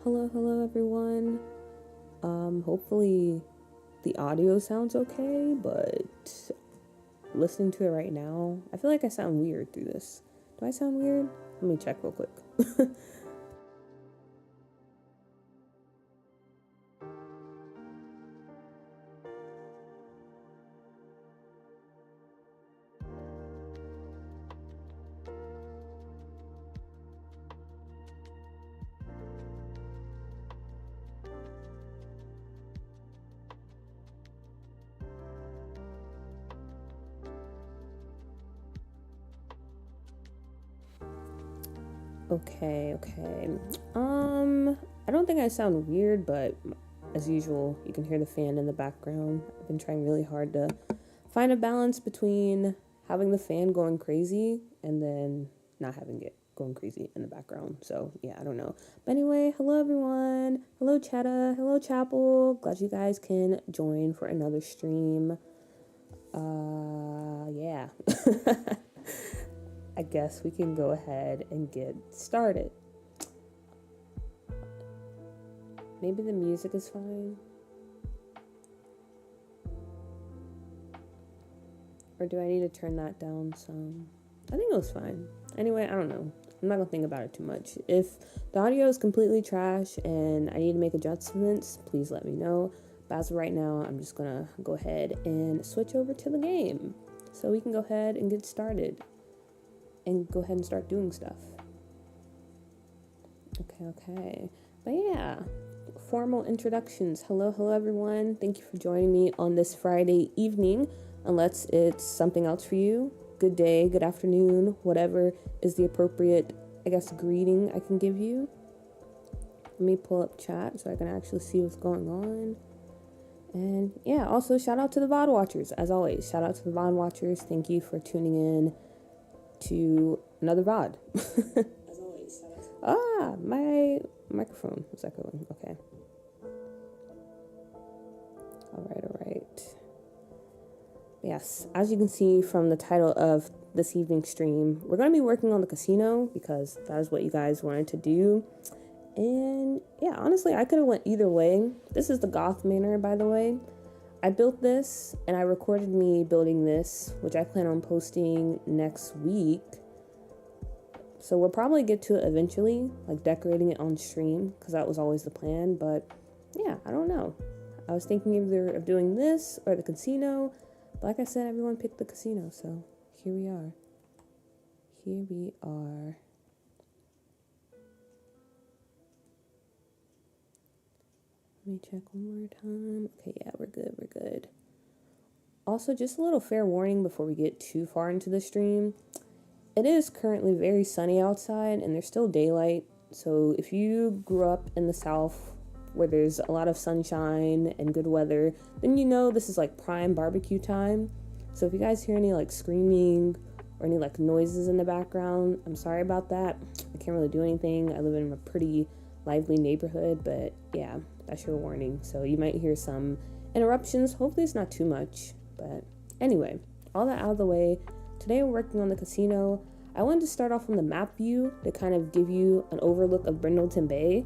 Hello everyone. Hopefully the audio sounds okay, but listening to it right now, I feel like I sound weird through this. Do I sound weird? Let me check real quick. Okay. I don't think I sound weird, but as usual, you can hear the fan in the background. I've been trying really hard to find a balance between having the fan going crazy and then not having it going crazy in the background. So, yeah, I don't know. But anyway, hello everyone. Hello Chetta. Hello Chapel. Glad you guys can join for another stream. Yeah. I guess we can go ahead and get started. Maybe the music is fine. Or do I need to turn that down some? I think it was fine. Anyway, I don't know. I'm not gonna think about it too much. If the audio is completely trash and I need to make adjustments, please let me know. But as of right now, I'm just gonna go ahead and switch over to the game. So we can go ahead and get started. And go ahead and start doing stuff. Okay. But yeah, formal introductions. Hello everyone. Thank you for joining me on this Friday evening. Unless it's something else for you. Good day, good afternoon, whatever is the appropriate, I guess, greeting I can give you. Let me pull up chat so I can actually see what's going on. And yeah, also shout out to the VOD watchers, as always. Shout out to the VOD watchers. Thank you for tuning in to another VOD. As always, shout out to my microphone was echoing. Okay. All right. Yes, as you can see from the title of this evening's stream, we're going to be working on the casino because that is what you guys wanted to do. And yeah, honestly, I could have went either way. This is the Goth Manor, by the way. I built this and I recorded me building this, which I plan on posting next week. So we'll probably get to it eventually, like decorating it on stream, because that was always the plan. But yeah, I don't know. I was thinking either of doing this or the casino. But like I said, everyone picked the casino, so here we are. Let me check one more time. Okay, yeah, we're good. Also, just a little fair warning before we get too far into the stream. It is currently very sunny outside and there's still daylight. So if you grew up in the South where there's a lot of sunshine and good weather, then you know this is like prime barbecue time. So if you guys hear any like screaming or any like noises in the background, I'm sorry about that. I can't really do anything. I live in a pretty lively neighborhood, but yeah, that's your warning. So you might hear some interruptions. Hopefully it's not too much. But anyway, all that out of the way, today we're working on the casino. I wanted to start off on the map view to kind of give you an overlook of Brindleton Bay,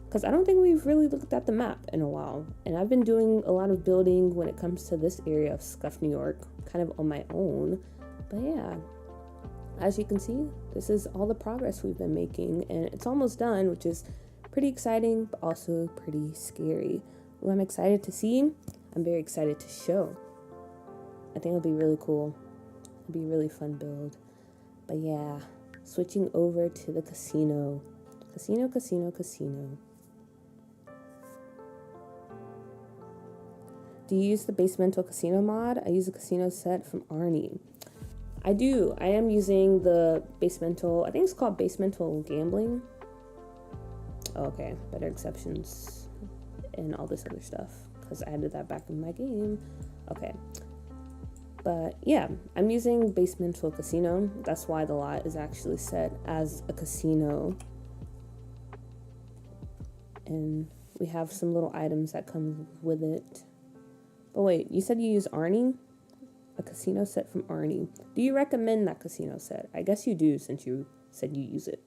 because I don't think we've really looked at the map in a while. And I've been doing a lot of building when it comes to this area of Scuff, New York, kind of on my own. But yeah, as you can see, this is all the progress we've been making, and it's almost done, which is pretty exciting, but also pretty scary. What I'm excited to see, I'm very excited to show. I think it'll be really cool. It'll be a really fun build. But yeah, switching over to the casino. Casino. Do you use the Basemental Casino mod? I use a casino set from Arnie. I do. I am using the Basemental, I think it's called Basemental Gambling. Oh, okay, better exceptions and all this other stuff, because I added that back in my game. Okay. But yeah, I'm using Basemental Casino. That's why the lot is actually set as a casino. And we have some little items that come with it. But wait, you said you use Arnie? A casino set from Arnie. Do you recommend that casino set? I guess you do, since you said you use it.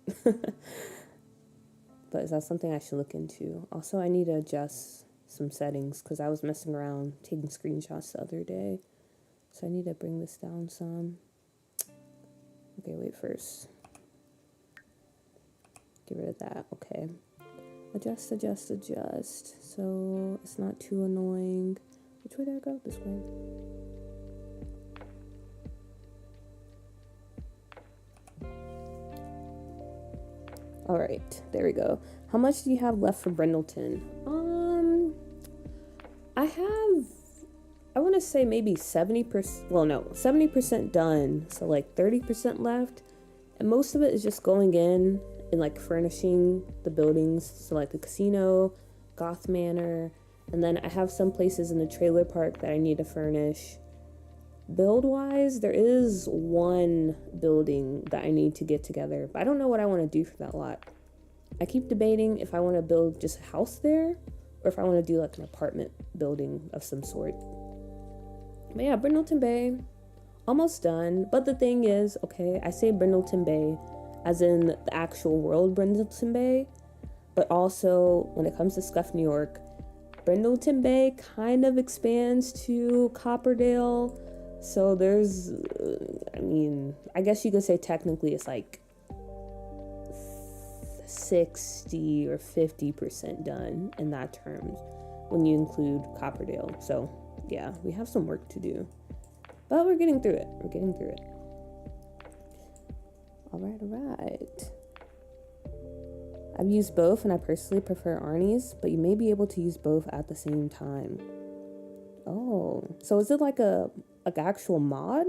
but is that something I should look into? Also, I need to adjust some settings because I was messing around taking screenshots the other day. So I need to bring this down some. Okay, wait first. Get rid of that. Okay. Adjust, adjust, adjust. So it's not too annoying. Which way did I go? This way. All right, there we go. How much do you have left for Brindleton? I want to say maybe 70%, well, no, 70% done. So like 30% left. And most of it is just going in and like furnishing the buildings. So like the casino, Goth Manor. And then I have some places in the trailer park that I need to furnish. Build-wise, there is one building that I need to get together. But I don't know what I want to do for that lot. I keep debating if I want to build just a house there or if I want to do like an apartment building of some sort. But yeah, Brindleton Bay, almost done. But the thing is, okay, I say Brindleton Bay as in the actual world Brindleton Bay, but also when it comes to Scuff, New York, Brindleton Bay kind of expands to Copperdale. So there's, I guess you could say technically it's like 60 or 50% done in that terms when you include Copperdale. So yeah, we have some work to do, but we're getting through it. All right. I've used both and I personally prefer Arnie's, but you may be able to use both at the same time. Oh, so is it like a actual mod?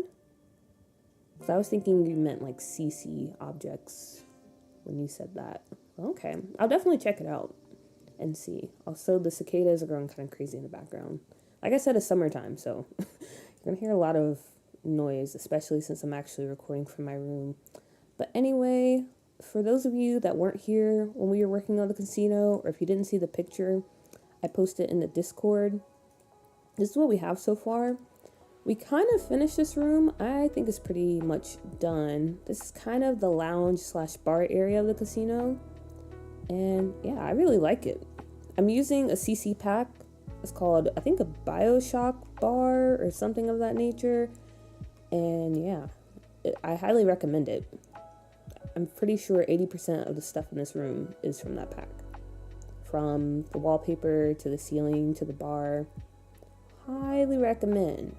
Because I was thinking you meant like CC objects when you said that. Okay, I'll definitely check it out and see. Also, the cicadas are going kind of crazy in the background. Like I said, it's summertime, so you're gonna hear a lot of noise, especially since I'm actually recording from my room. But anyway, for those of you that weren't here when we were working on the casino, or if you didn't see the picture, I posted in the Discord. This is what we have so far. We kind of finished this room. I think it's pretty much done. This is kind of the lounge / bar area of the casino. And yeah, I really like it. I'm using a CC pack. It's called, I think, a BioShock bar or something of that nature. And yeah, I highly recommend it. I'm pretty sure 80% of the stuff in this room is from that pack. From the wallpaper to the ceiling to the bar. Highly recommend.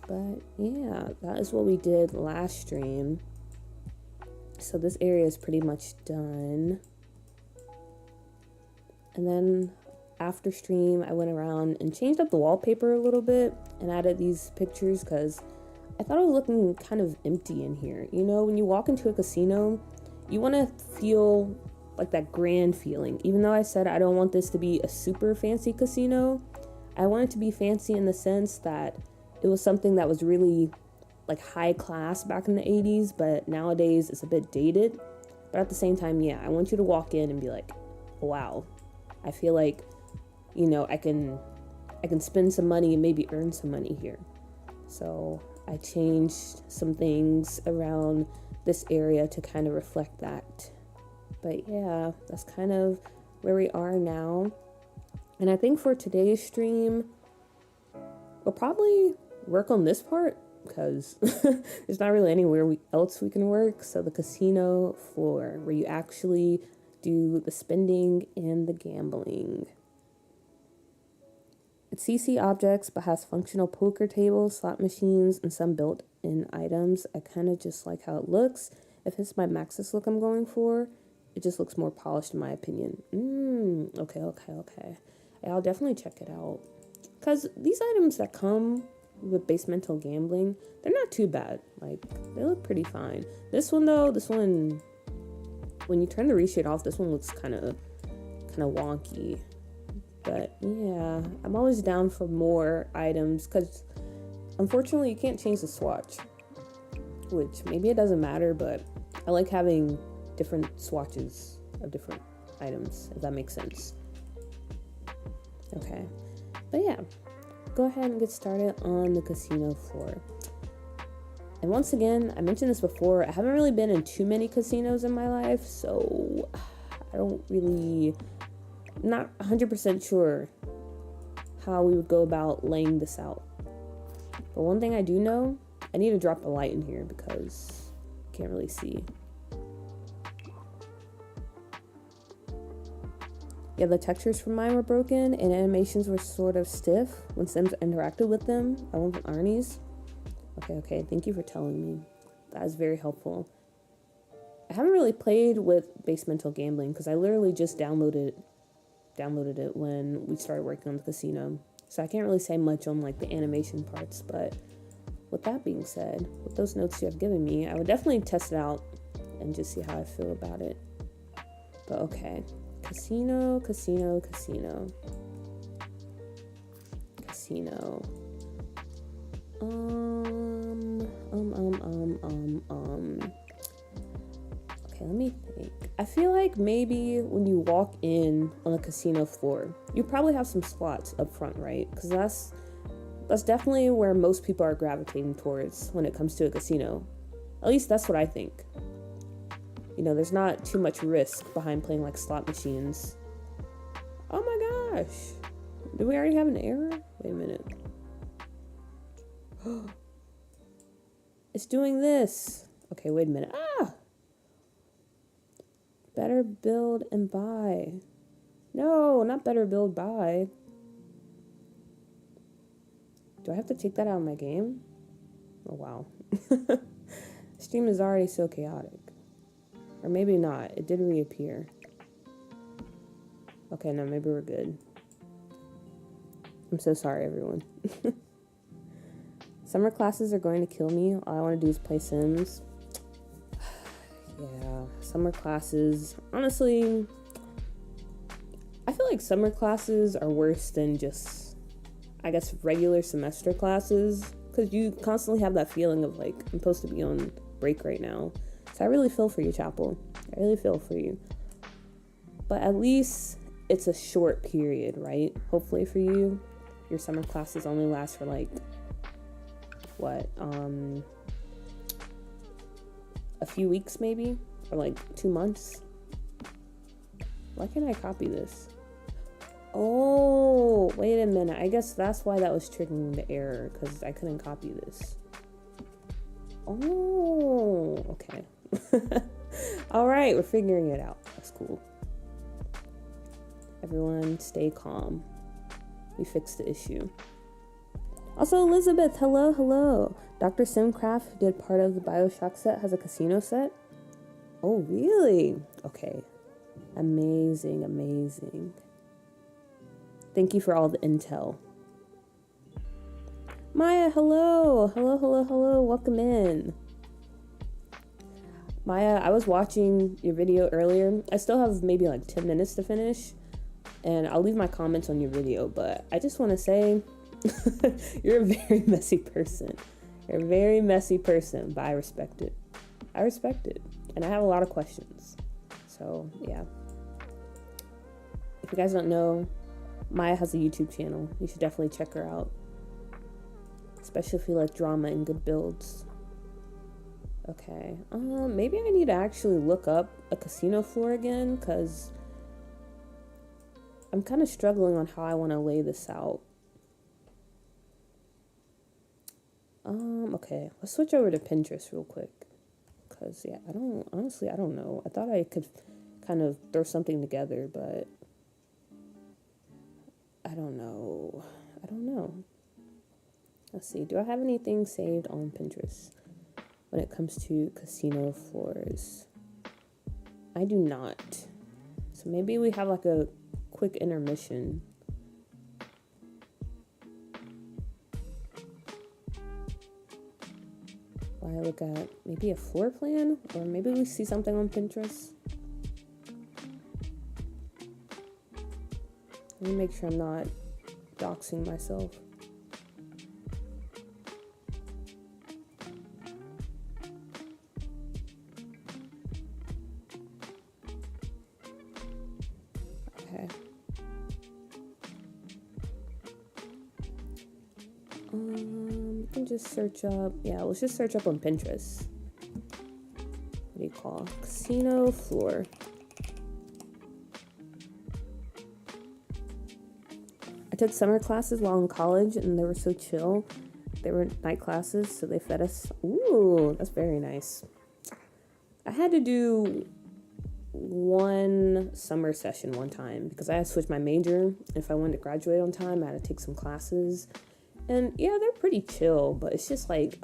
But yeah, that is what we did last stream. So this area is pretty much done. And then after stream, I went around and changed up the wallpaper a little bit and added these pictures because I thought it was looking kind of empty in here. You know, when you walk into a casino, you want to feel like that grand feeling. Even though I said I don't want this to be a super fancy casino, I want it to be fancy in the sense that it was something that was really like high class back in the 80s, but nowadays it's a bit dated. But at the same time, yeah, I want you to walk in and be like, wow, I feel like, you know, I can spend some money and maybe earn some money here. So I changed some things around this area to kind of reflect that. But yeah, that's kind of where we are now. And I think for today's stream, we'll probably work on this part because there's not really anywhere else we can work. So the casino floor, where you actually do the spending and the gambling. It's CC objects, but has functional poker tables, slot machines, and some built-in items. I kind of just like how it looks. If it's my Maxis look I'm going for, it just looks more polished in my opinion. Okay. I'll definitely check it out. Because these items that come with basemental gambling, they're not too bad. Like, they look pretty fine. This one, though, when you turn the reshade off, this one looks kind of wonky. But yeah, I'm always down for more items because unfortunately you can't change the swatch, which maybe it doesn't matter, but I like having different swatches of different items, if that makes sense. Okay, but yeah, go ahead and get started on the casino floor. And once again, I mentioned this before, I haven't really been in too many casinos in my life, so I don't really, not 100% sure how we would go about laying this out. But one thing I do know, I need to drop the light in here because I can't really see. Yeah, the textures from mine were broken and animations were sort of stiff when Sims interacted with them. I went with Arnie's. Okay, thank you for telling me. That is very helpful. I haven't really played with Basemental Gambling because I literally just downloaded it when we started working on the casino. So I can't really say much on like the animation parts, but with that being said, with those notes you have given me, I would definitely test it out and just see how I feel about it. But okay. Casino. Okay, let me think. I feel like maybe when you walk in on the casino floor, you probably have some slots up front, right? Because that's definitely where most people are gravitating towards when it comes to a casino. At least that's what I think. You know, there's not too much risk behind playing like slot machines. Oh my gosh. Did we already have an error? Wait a minute. It's doing this. Okay, wait a minute. Better build and buy. No, not better build, buy. Do I have to take that out of my game? Oh, wow. Stream is already so chaotic. Or maybe not. It did reappear. Okay, no, maybe we're good. I'm so sorry, everyone. Summer classes are going to kill me. All I want to do is play Sims. Yeah, summer classes. Honestly, I feel like summer classes are worse than just, I guess, regular semester classes. Because you constantly have that feeling of like, I'm supposed to be on break right now. So I really feel for you, Chapel. I really feel for you. But at least it's a short period, right? Hopefully for you, your summer classes only last for like, what, a few weeks maybe? Or like 2 months? Why can't I copy this? Oh, wait a minute. I guess that's why that was triggering the error, because I couldn't copy this. Oh, okay. All right, we're figuring it out. That's cool. Everyone stay calm. We fixed the issue. Also, Elizabeth, hello. Dr. Simcraft, who did part of the BioShock set, has a casino set. Oh, really? Okay. Amazing. Thank you for all the intel. Maya, hello. Welcome in. Maya, I was watching your video earlier. I still have maybe like 10 minutes to finish, and I'll leave my comments on your video, but I just want to say you're a very messy person. You're a very messy person, but I respect it. And I have a lot of questions. So, yeah. If you guys don't know, Maya has a YouTube channel. You should definitely check her out. Especially if you like drama and good builds. Okay. Maybe I need to actually look up a casino floor again, because I'm kind of struggling on how I want to lay this out. Okay. Let's switch over to Pinterest real quick. Because, yeah, I don't know. I thought I could kind of throw something together, but I don't know. Let's see. Do I have anything saved on Pinterest when it comes to casino floors? I do not. So maybe we have like a quick intermission. While I look at maybe a floor plan, or maybe we see something on Pinterest. Let me make sure I'm not doxing myself. Okay. We can just search up, yeah, let's just search up on Pinterest. What do you call? Casino floor. I took summer classes while in college and they were so chill. They were night classes, so they fed us. Ooh, that's very nice. I had to do one summer session one time because I had to switch my major. If I wanted to graduate on time, I had to take some classes. And yeah, they're pretty chill, but it's just like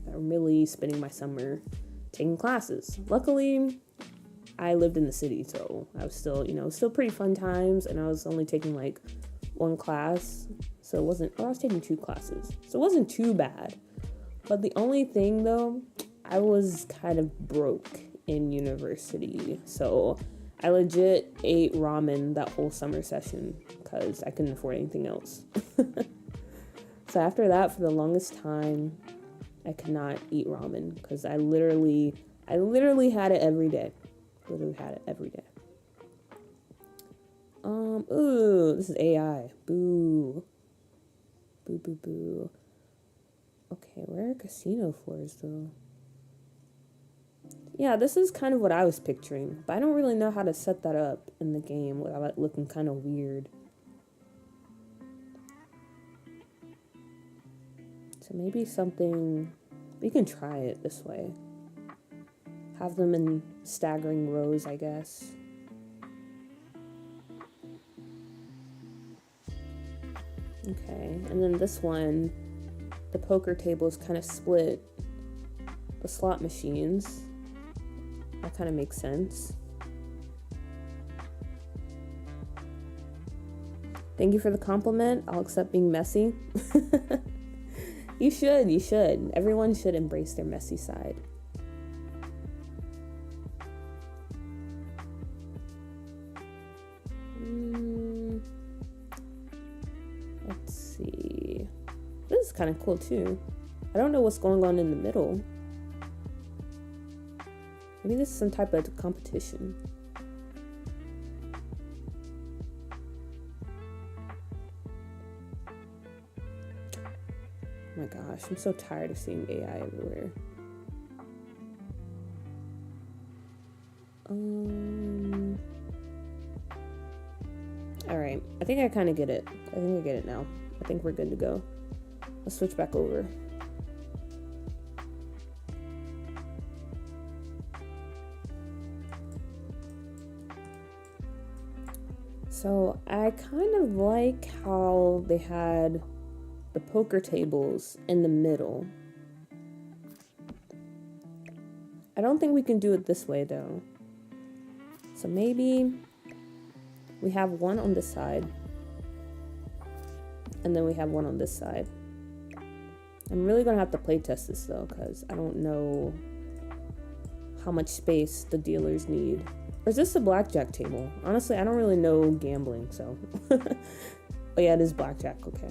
I'm really spending my summer taking classes. Luckily, I lived in the city, so I was still, still pretty fun times, and I was only taking like one class, so it wasn't, or I was taking 2 classes, so it wasn't too bad. But the only thing though, I was kind of broke in university, so I legit ate ramen that whole summer session because I couldn't afford anything else. So after that, for the longest time, I could not eat ramen because I literally had it every day. Ooh, this is AI. Boo. Boo, boo, boo. Okay, where are casino floors, though? Yeah, this is kind of what I was picturing, but I don't really know how to set that up in the game without it looking kind of weird. So maybe something, we can try it this way. Have them in staggering rows, I guess. Okay, and then this one, the poker table is kind of split. The slot machines, that kind of makes sense. Thank you for the compliment. I'll accept being messy. You should. Everyone should embrace their messy side. Let's see. This is kind of cool too. I don't know what's going on in the middle. Maybe this is some type of competition. Oh my gosh, I'm so tired of seeing AI everywhere. Alright, I think I kind of get it. I think I get it now. I think we're good to go. Let's switch back over. So I kind of like how they had the poker tables in the middle. I don't think we can do it this way though. So maybe we have one on this side and then we have one on this side. I'm really gonna have to play test this though because I don't know how much space the dealers need. Or is this a blackjack table? Honestly, I don't really know gambling, so. Oh yeah, it is blackjack, okay.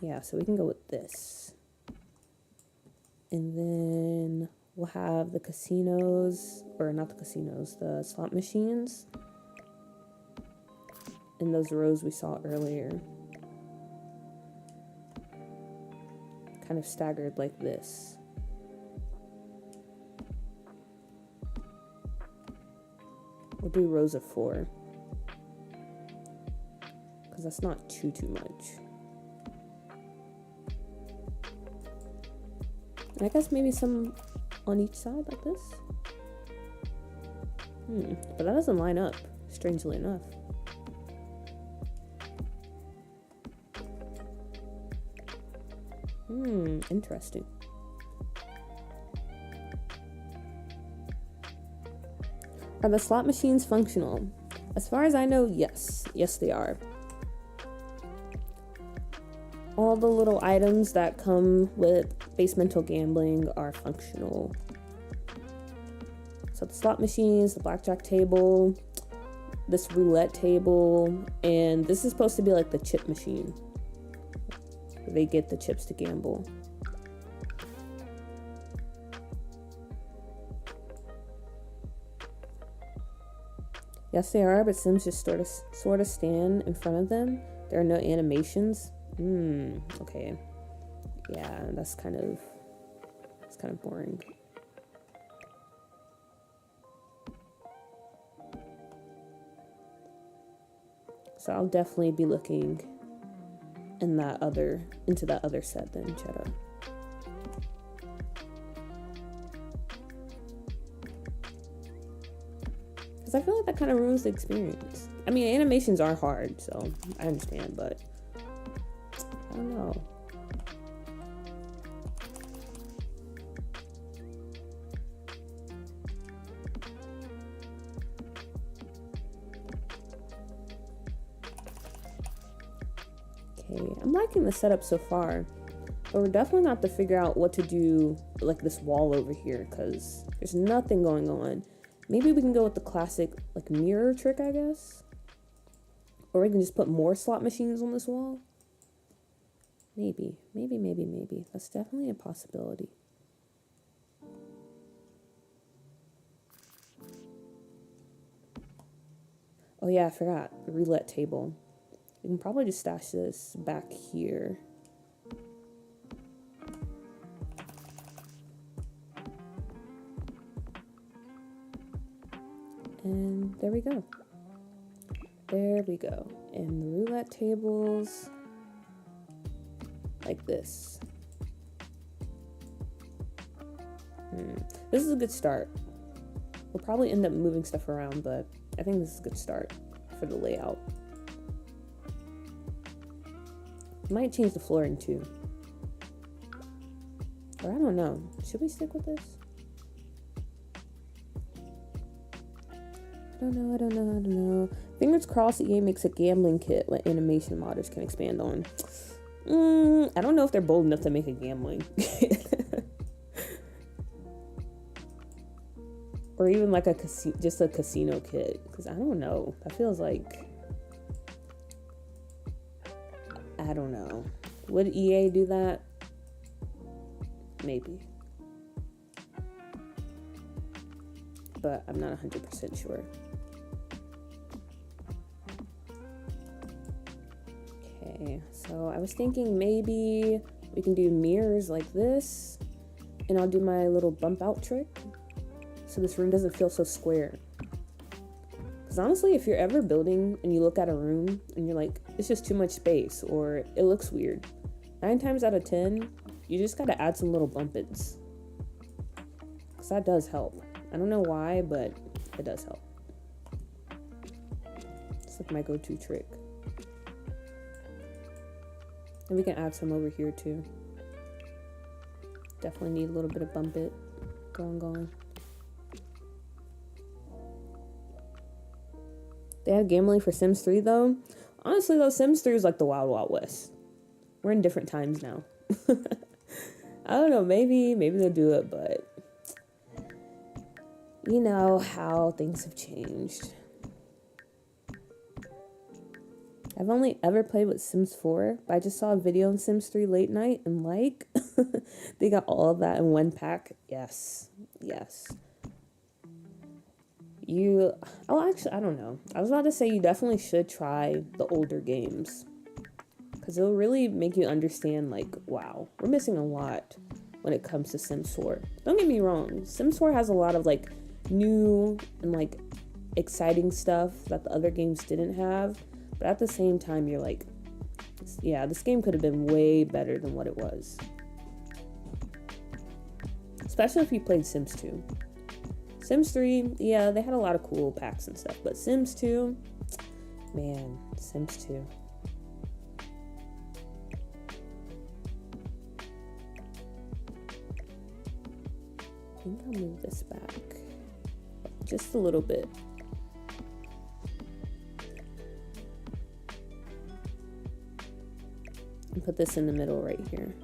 Yeah, so we can go with this. And then we'll have the casinos, or not the casinos, the slot machines in those rows we saw earlier. Kind of staggered like this. We'll do rows of 4. Because that's not too much. And I guess maybe some on each side like this. But that doesn't line up, strangely enough. Interesting. Are the slot machines functional? As far as I know, yes. Yes, they are. All the little items that come with basemental gambling are functional. So the slot machines, the blackjack table, this roulette table, and this is supposed to be like the chip machine. Where they get the chips to gamble. Yes, they are, but Sims just sort of stand in front of them. There are no animations. Okay. Yeah, that's kind of boring. So I'll definitely be looking into that other set then, Cheddar. Because I feel like that kind of ruins the experience. I mean, animations are hard, so I understand, but I don't know. Okay, I'm liking the setup so far, but we're definitely going to have to figure out what to do, like this wall over here, because there's nothing going on. Maybe we can go with the classic, like, mirror trick, I guess. Or we can just put more slot machines on this wall. Maybe. That's definitely a possibility. Oh yeah, I forgot. The roulette table. We can probably just stash this back here. And there we go. There we go. And the roulette tables, like this. This is a good start. We'll probably end up moving stuff around, but I think this is a good start for the layout. Might change the flooring too. Or I don't know. Should we stick with this? I don't know. Fingers crossed EA makes a gambling kit what animation modders can expand on. I don't know if they're bold enough to make a gambling. Or even like just a casino kit. Because I don't know. That feels like... I don't know. Would EA do that? Maybe. But I'm not 100% sure. Okay, so I was thinking maybe we can do mirrors like this. And I'll do my little bump out trick. So this room doesn't feel so square. Because honestly, if you're ever building and you look at a room and you're like, it's just too much space or it looks weird, 9 times out of 10, you just gotta add some little bump-ins. Because that does help. I don't know why, but it does help. It's like my go-to trick. And we can add some over here too. Definitely need a little bit of bump it. Going. They had gambling for Sims 3 though. Honestly though, Sims 3 is like the Wild Wild West. We're in different times now. I don't know, maybe they'll do it, but you know how things have changed. I've only ever played with Sims 4, but I just saw a video on Sims 3 late night and like, they got all of that in one pack. Yes. Actually, I don't know. I was about to say you definitely should try the older games. Because it'll really make you understand, like, wow, we're missing a lot when it comes to Sims 4. Don't get me wrong. Sims 4 has a lot of, like, new and, like, exciting stuff that the other games didn't have. But at the same time, you're like, yeah, this game could have been way better than what it was. Especially if you played Sims 2. Sims 3, yeah, they had a lot of cool packs and stuff. But Sims 2, man, Sims 2. I think I'll move this back just a little bit. And put this in the middle right here.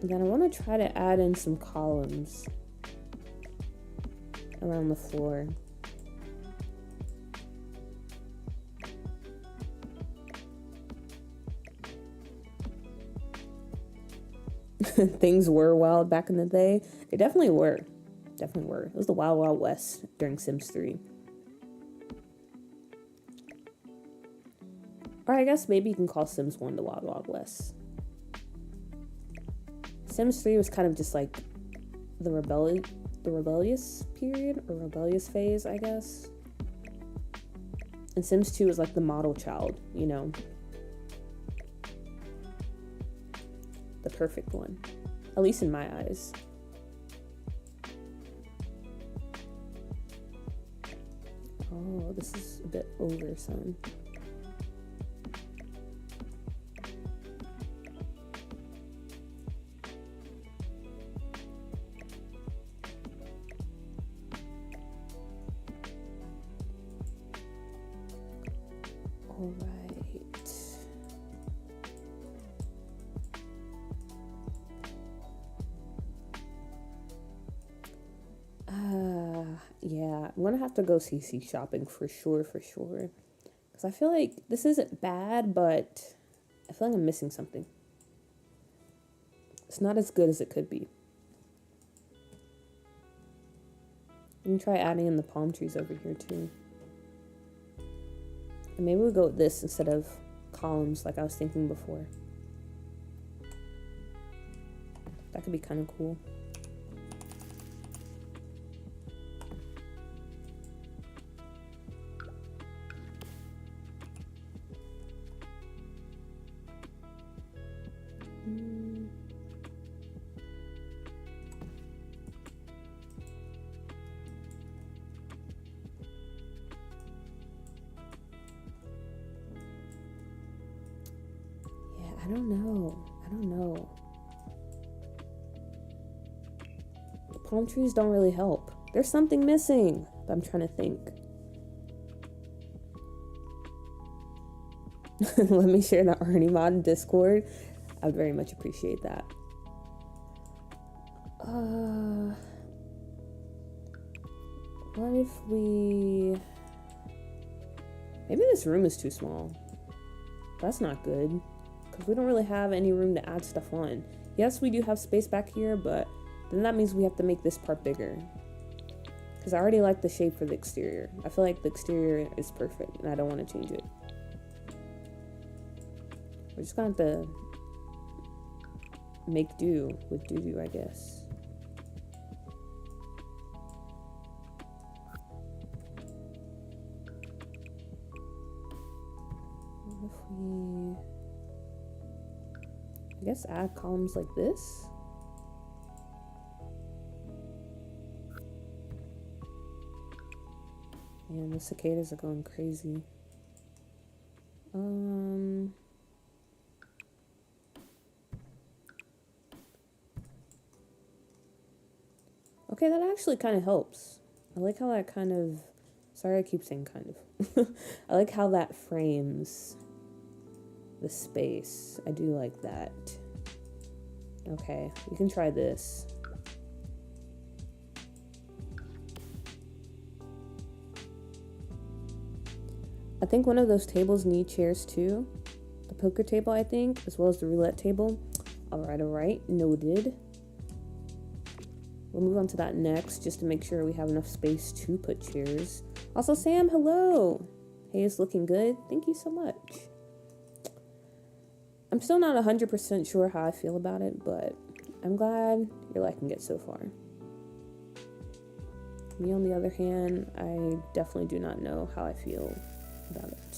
And then I want to try to add in some columns around the floor. Things were wild back in the day. They definitely were. It was the Wild Wild West during Sims 3. Or I guess maybe you can call Sims 1 the Wild Wild West. Sims 3 was kind of just like the rebellious period, or rebellious phase, I guess. And Sims 2 is like the model child, you know? The perfect one. At least in my eyes. Oh, this is a bit over, son. All right. Yeah, I'm gonna have to go CC shopping for sure, Because I feel like this isn't bad, but I feel like I'm missing something. It's not as good as it could be. Let me try adding in the palm trees over here too. And maybe we'll go with this instead of columns like I was thinking before. That could be kind of cool. I don't know. The palm trees don't really help. There's something missing, but I'm trying to think. Let me share the Arnie mod in Discord. I'd very much appreciate that. What if we... Maybe this room is too small. That's not good. Because we don't really have any room to add stuff on. Yes, we do have space back here, but then that means we have to make this part bigger. Because I already like the shape for the exterior. I feel like the exterior is perfect, and I don't want to change it. We're just going to have to make do with doo-doo, I guess. What if we... I guess add columns like this. Man, the cicadas are going crazy. Okay, that actually kind of helps. I like how that kind of... Sorry, I keep saying kind of. I like how that frames the space. I do like that. Okay, we can try this. I think one of those tables need chairs too. The poker table, I think, as well as the roulette table. Alright, noted. We'll move on to that next, just to make sure we have enough space to put chairs. Also, Sam, hello! Hey, it's looking good. Thank you so much. I'm still not 100% sure how I feel about it, but I'm glad you're liking it so far. Me, on the other hand, I definitely do not know how I feel about it.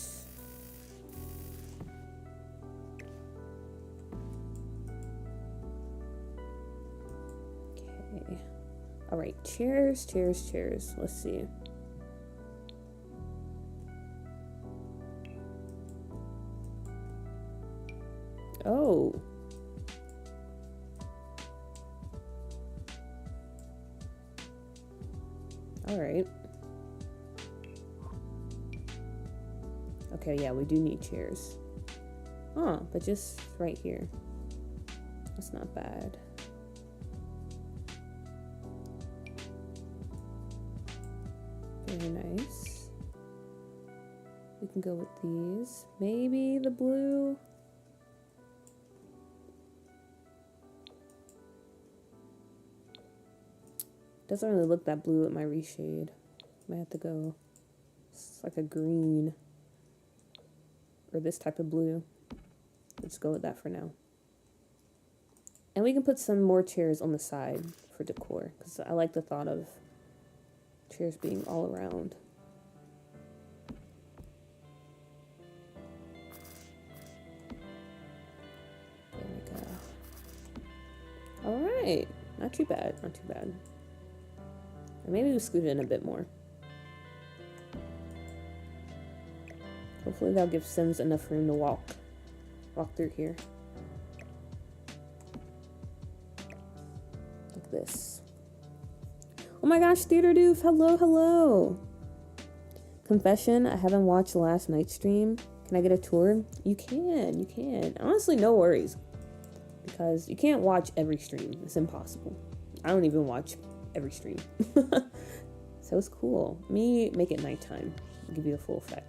Okay. Alright, chairs. Let's see. Oh. Alright. Okay, yeah, we do need chairs. Oh, but just right here. That's not bad. Very nice. We can go with these. Maybe the blue. Doesn't really look that blue at my reshade. Might have to go. It's like a green. or this type of blue. Let's go with that for now. And we can put some more chairs on the side for decor, because I like the thought of chairs being all around. There we go. All right, not too bad, not too bad. Or maybe we scoot in a bit more. Hopefully that'll give Sims enough room to walk through here. Like this. Oh my gosh, Theater Doof, hello, hello. Confession, I haven't watched last night's stream. Can I get a tour? You can. Honestly, no worries. Because you can't watch every stream. It's impossible. I don't even watch every stream. So it's cool. Let me make it nighttime. I'll give you a full effect.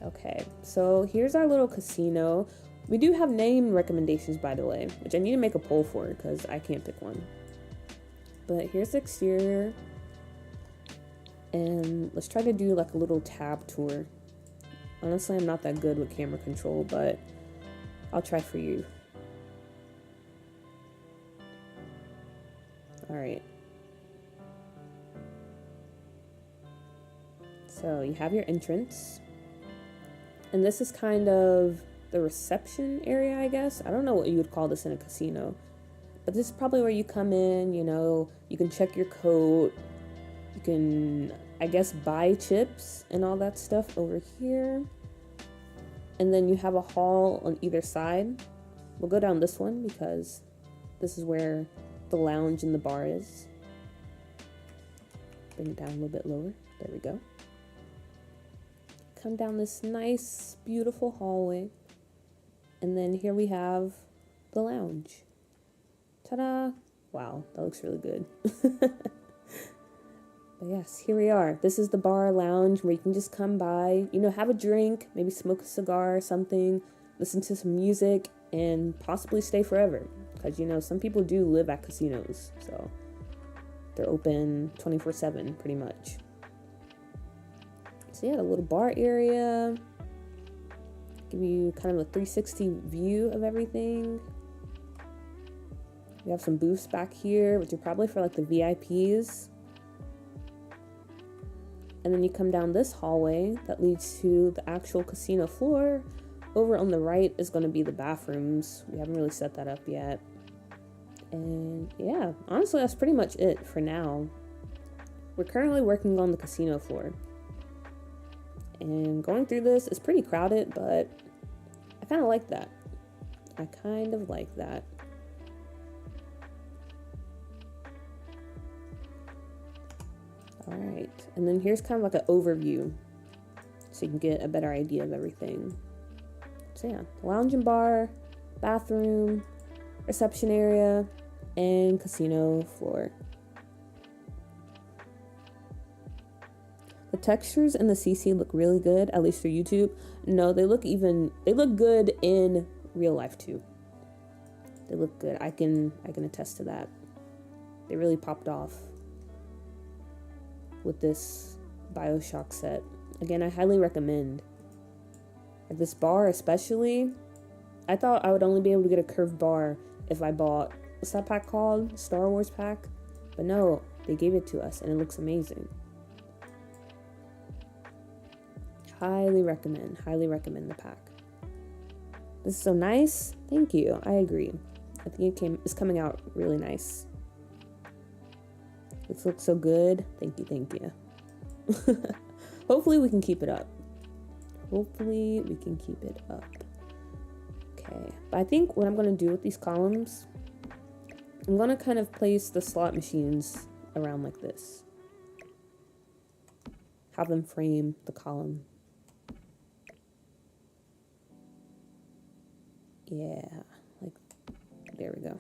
Okay, so here's our little casino. We do have name recommendations, by the way, which I need to make a poll for because I can't pick one. But here's the exterior. And let's try to do like a little tab tour. Honestly, I'm not that good with camera control, but I'll try for you. All right. So you have your entrance. And this is kind of the reception area, I guess. I don't know what you would call this in a casino. But this is probably where you come in, you know, you can check your coat. You can, I guess, buy chips and all that stuff over here. And then you have a hall on either side. We'll go down this one because this is where the lounge and the bar is. Bring it down a little bit lower. There we go. Come down this nice, beautiful hallway. And then here we have the lounge. Ta-da! Wow, that looks really good. But yes, here we are. This is the bar lounge where you can just come by, you know, have a drink, maybe smoke a cigar or something, listen to some music, and possibly stay forever. Because, you know, some people do live at casinos, so they're open 24/7 pretty much. So yeah, the little bar area. Give you kind of a 360 view of everything. We have some booths back here, which are probably for like the VIPs. And then you come down this hallway that leads to the actual casino floor. Over on the right is going to be the bathrooms. We haven't really set that up yet. And yeah, honestly, that's pretty much it for now. We're currently working on the casino floor. And going through this is pretty crowded, but I kind of like that. I kind of like that. All right, and then here's kind of like an overview so you can get a better idea of everything. So yeah, lounge and bar, bathroom, reception area, and casino floor. The textures in the CC look really good, at least for YouTube. No, they look good in real life too. They look good. I can attest to that. They really popped off with this BioShock set. Again, I highly recommend. Like this bar especially, I thought I would only be able to get a curved bar if I bought, what's that pack called? Star Wars pack? But no, they gave it to us and it looks amazing. Highly recommend the pack. This is so nice. Thank you. I agree. I think it's coming out really nice. This looks so good. Thank you. Hopefully we can keep it up. Okay. But I think what I'm going to do with these columns, I'm going to kind of place the slot machines around like this. Have them frame the column. Yeah, like, there we go.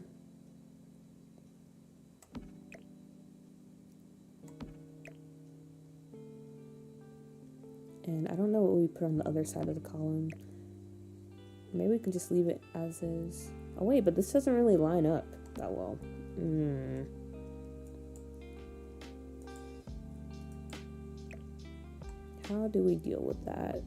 And I don't know what we put on the other side of the column. Maybe we can just leave it as is. Oh wait, but this doesn't really line up that well. How do we deal with that?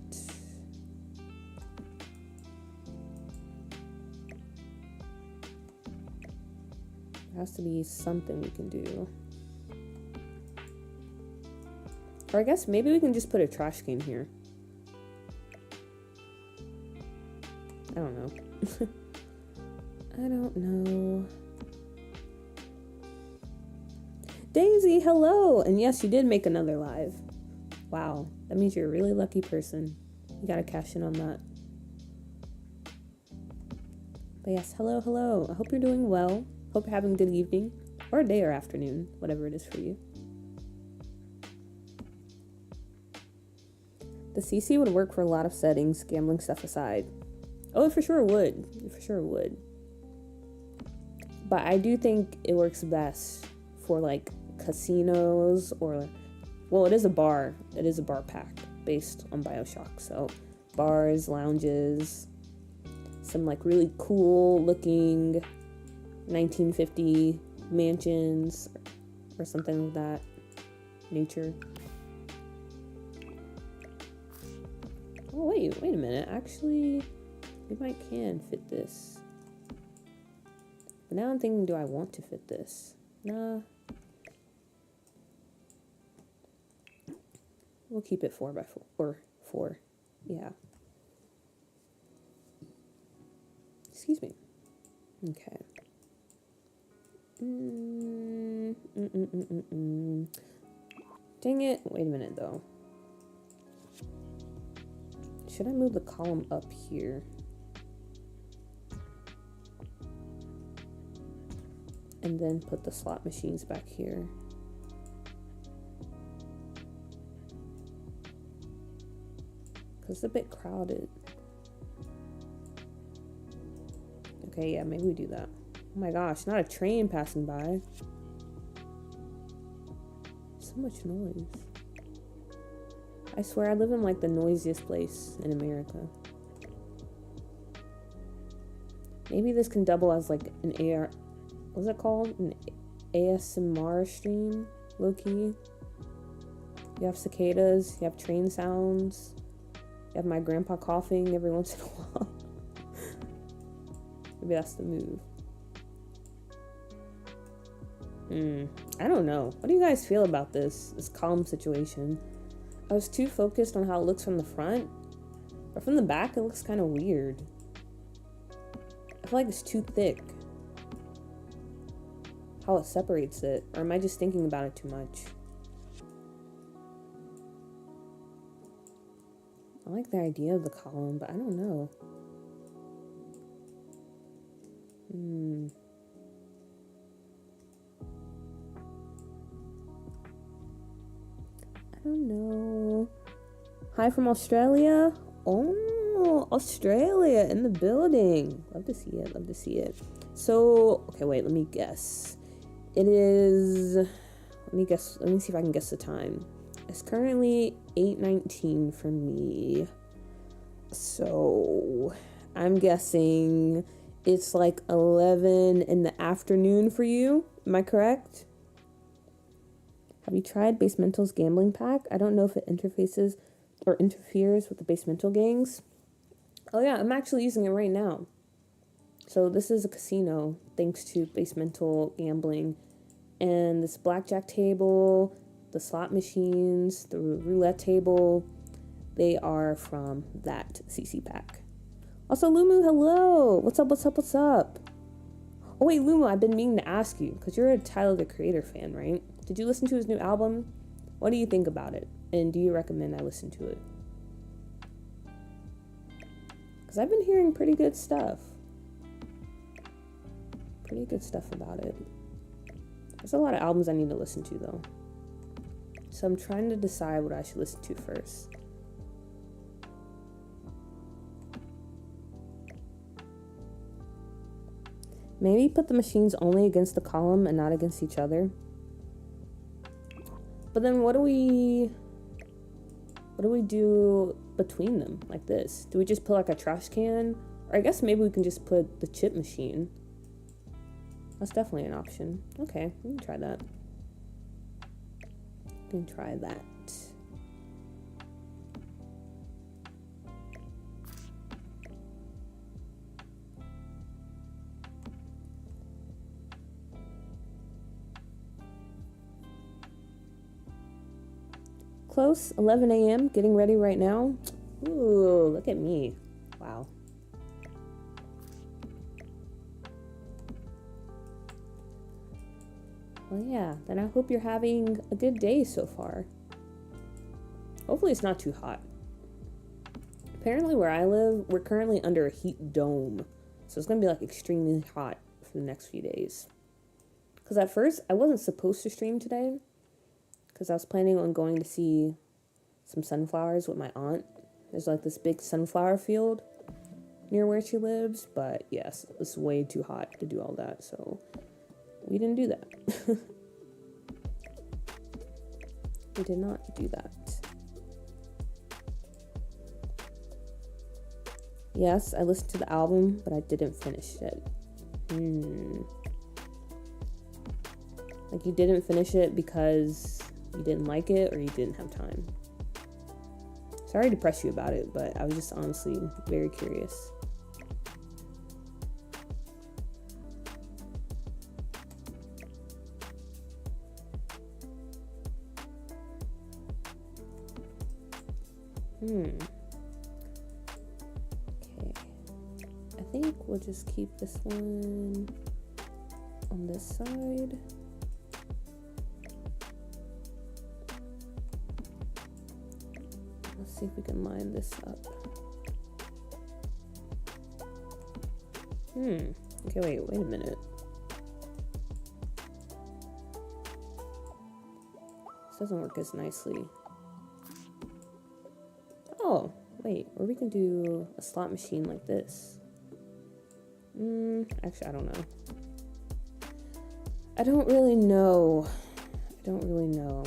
There has to be something we can do. Or I guess maybe we can just put a trash can here. I don't know. I don't know. Daisy, hello! And yes, you did make another live. Wow, that means you're a really lucky person. You gotta cash in on that. But yes, hello, hello. I hope you're doing well. Hope you're having a good evening. Or day or afternoon, whatever it is for you. The CC would work for a lot of settings, gambling stuff aside. Oh, it for sure would. It for sure would. But I do think it works best for like casinos or, well, it is a bar. It is a bar pack based on BioShock. So bars, lounges, some like really cool looking 1950 mansions or something of that nature. Oh, wait a minute. Actually, maybe I can fit this. But now I'm thinking, do I want to fit this? Nah. We'll keep it 4x4 or 4. Yeah. Excuse me. Okay. Dang it. Wait a minute, though. Should I move the column up here? And then put the slot machines back here. Because it's a bit crowded. Okay, yeah, maybe we do that. Oh my gosh, not a train passing by. So much noise. I swear I live in like the noisiest place in America. Maybe this can double as like an AR... What's it called? An ASMR stream, low-key. You have cicadas, you have train sounds, you have my grandpa coughing every once in a while. Maybe that's the move. I don't know. What do you guys feel about this column situation? I was too focused on how it looks from the front, but from the back it looks kind of weird. I feel like it's too thick. How it separates it, or am I just thinking about it too much? I like the idea of the column, but I don't know. I don't know. Hi from Australia. Oh, Australia in the building. Love to see it. Love to see it. So, okay, wait, let me guess. It is, let me see if I can guess the time. It's currently 8:19 for me. So, I'm guessing it's like 11 in the afternoon for you. Am I correct? Have you tried Basemental's gambling pack? I don't know if it interfaces or interferes with the Basemental gangs. Oh yeah, I'm actually using it right now. So this is a casino thanks to Basemental gambling. And this blackjack table, the slot machines, the roulette table, they are from that CC pack. Also, Lumu, hello! What's up, what's up, what's up? Oh wait, Lumu, I've been meaning to ask you, because you're a Tyler, the Creator fan, right? Did you listen to his new album? What do you think about it? And do you recommend I listen to it? Because I've been hearing pretty good stuff. Pretty good stuff about it. There's a lot of albums I need to listen to, though. So I'm trying to decide what I should listen to first. Maybe put the machines only against the column and not against each other. But then what do we do between them, like this? Do we just put like a trash can? Or I guess maybe we can just put the chip machine. That's definitely an option. Okay, we can try that. We can try that. close. 11 a.m. Getting ready right now. Ooh, look at me. Wow. Well, yeah, then I hope you're having a good day so far. Hopefully it's not too hot. Apparently where I live, we're currently under a heat dome. So it's going to be like extremely hot for the next few days. Because at first, I wasn't supposed to stream today. Because I was planning on going to see some sunflowers with my aunt. There's like this big sunflower field near where she lives. But yes, it's way too hot to do all that. So we didn't do that. We did not do that. Yes, I listened to the album, but I didn't finish it. Like you didn't finish it because you didn't like it or you didn't have time. Sorry to press you about it, but I was just honestly very curious. Okay. I think we'll just keep this one on this side. Let's see if we can line this up. Okay, wait a minute. This doesn't work as nicely. Oh, wait, or we can do a slot machine like this. Actually, I don't know. I don't really know. I don't know.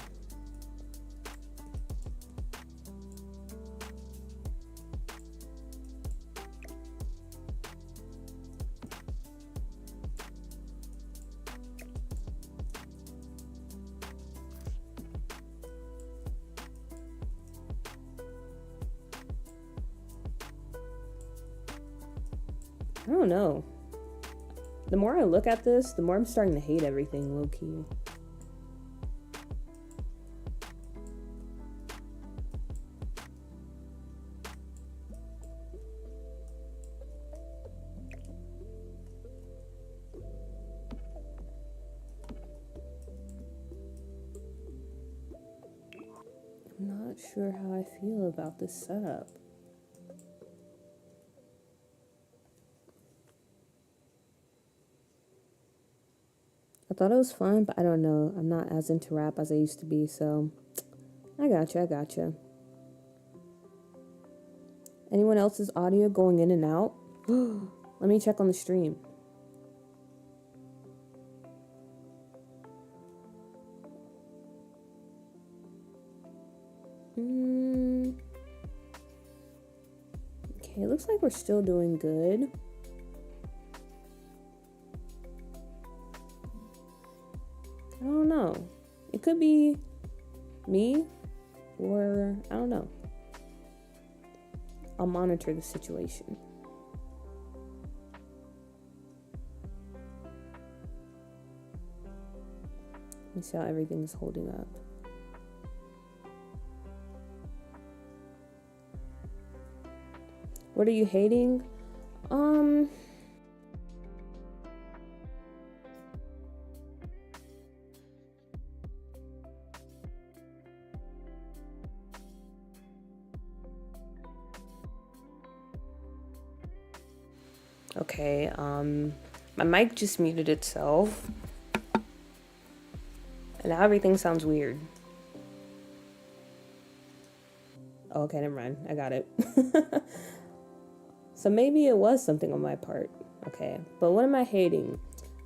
The more I look at this, the more I'm starting to hate everything low-key. I'm not sure how I feel about this setup. I thought it was fun, but I don't know. I'm not as into rap as I used to be, so I gotcha. Anyone else's audio going in and out? Let me check on the stream. Okay, it looks like we're still doing good. I don't know. It could be me or I don't know. I'll monitor the situation. Let me see how everything's holding up. What are you hating? Okay, my mic just muted itself. And now everything sounds weird. Oh, okay, never mind. I got it. So maybe it was something on my part. Okay, but what am I hating?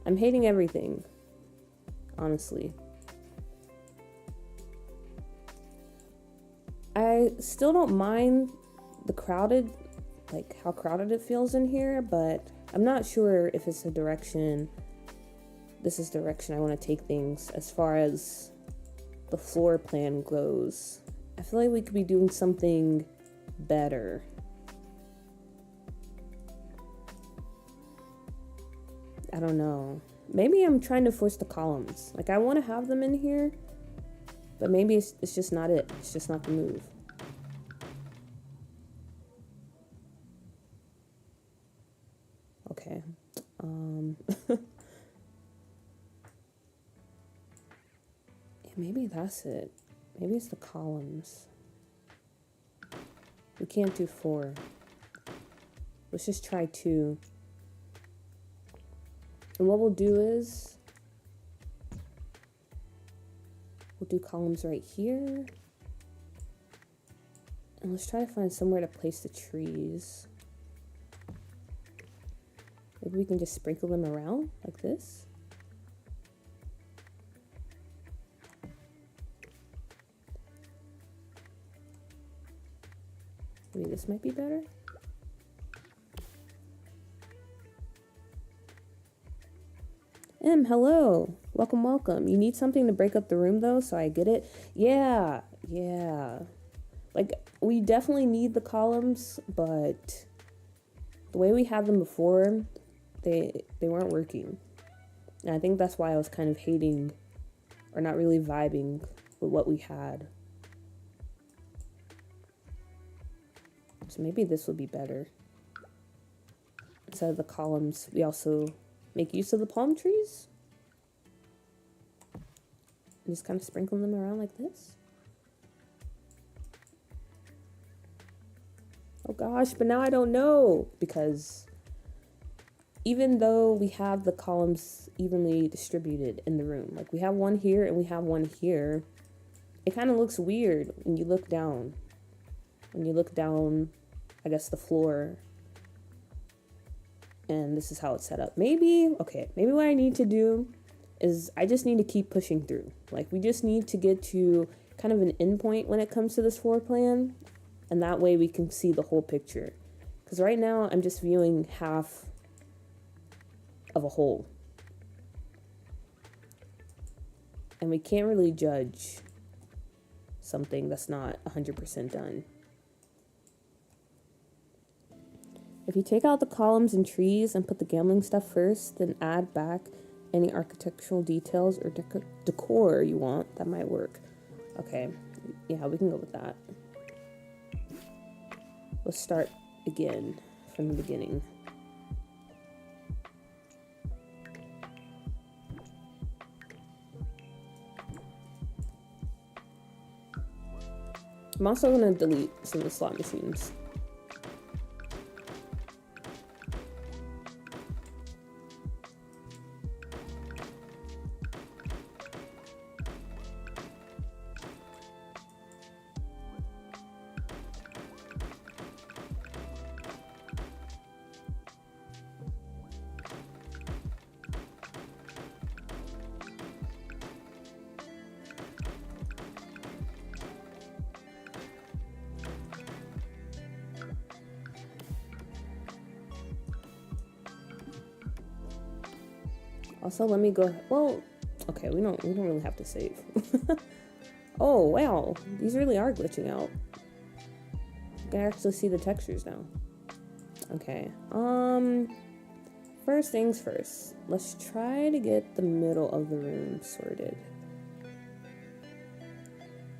I'm hating everything. Honestly. I still don't mind the crowded, like how crowded it feels in here, but I'm not sure if it's this is the direction I want to take things as far as the floor plan goes. I feel like we could be doing something better. I don't know. Maybe I'm trying to force the columns. Like I want to have them in here, But maybe it's just not it. It's just not the move. Okay. Yeah, maybe that's it. Maybe it's the columns. We can't do 4. Let's just try 2. And what we'll do is we'll do columns right here. And let's try to find somewhere to place the trees. Maybe we can just sprinkle them around like this. Maybe this might be better. Hello. Welcome, welcome. You need something to break up the room though, so I get it. Yeah. Like, we definitely need the columns, but the way we had them before, they weren't working. And I think that's why I was kind of hating or not really vibing with what we had. So maybe this would be better. Instead of the columns, we also make use of the palm trees. And just kind of sprinkle them around like this. Oh gosh, but now I don't know, because even though we have the columns evenly distributed in the room, like we have one here and we have one here, it kind of looks weird when you look down. When you look down, I guess, the floor, and this is how it's set up. Maybe what I need to do is I just need to keep pushing through. Like, we just need to get to kind of an endpoint when it comes to this floor plan, and that way we can see the whole picture. Because right now I'm just viewing half of a whole, and we can't really judge something that's not 100% done. If you take out the columns and trees and put the gambling stuff first, then add back any architectural details or decor you want, that might work. Okay, yeah, we can go with that. Let's start again from the beginning. I'm also going to delete some of the slot machines. Also, let me go. Well, okay, we don't really have to save. Oh wow, these really are glitching out. You can actually see the textures now. Okay. First things first. Let's try to get the middle of the room sorted.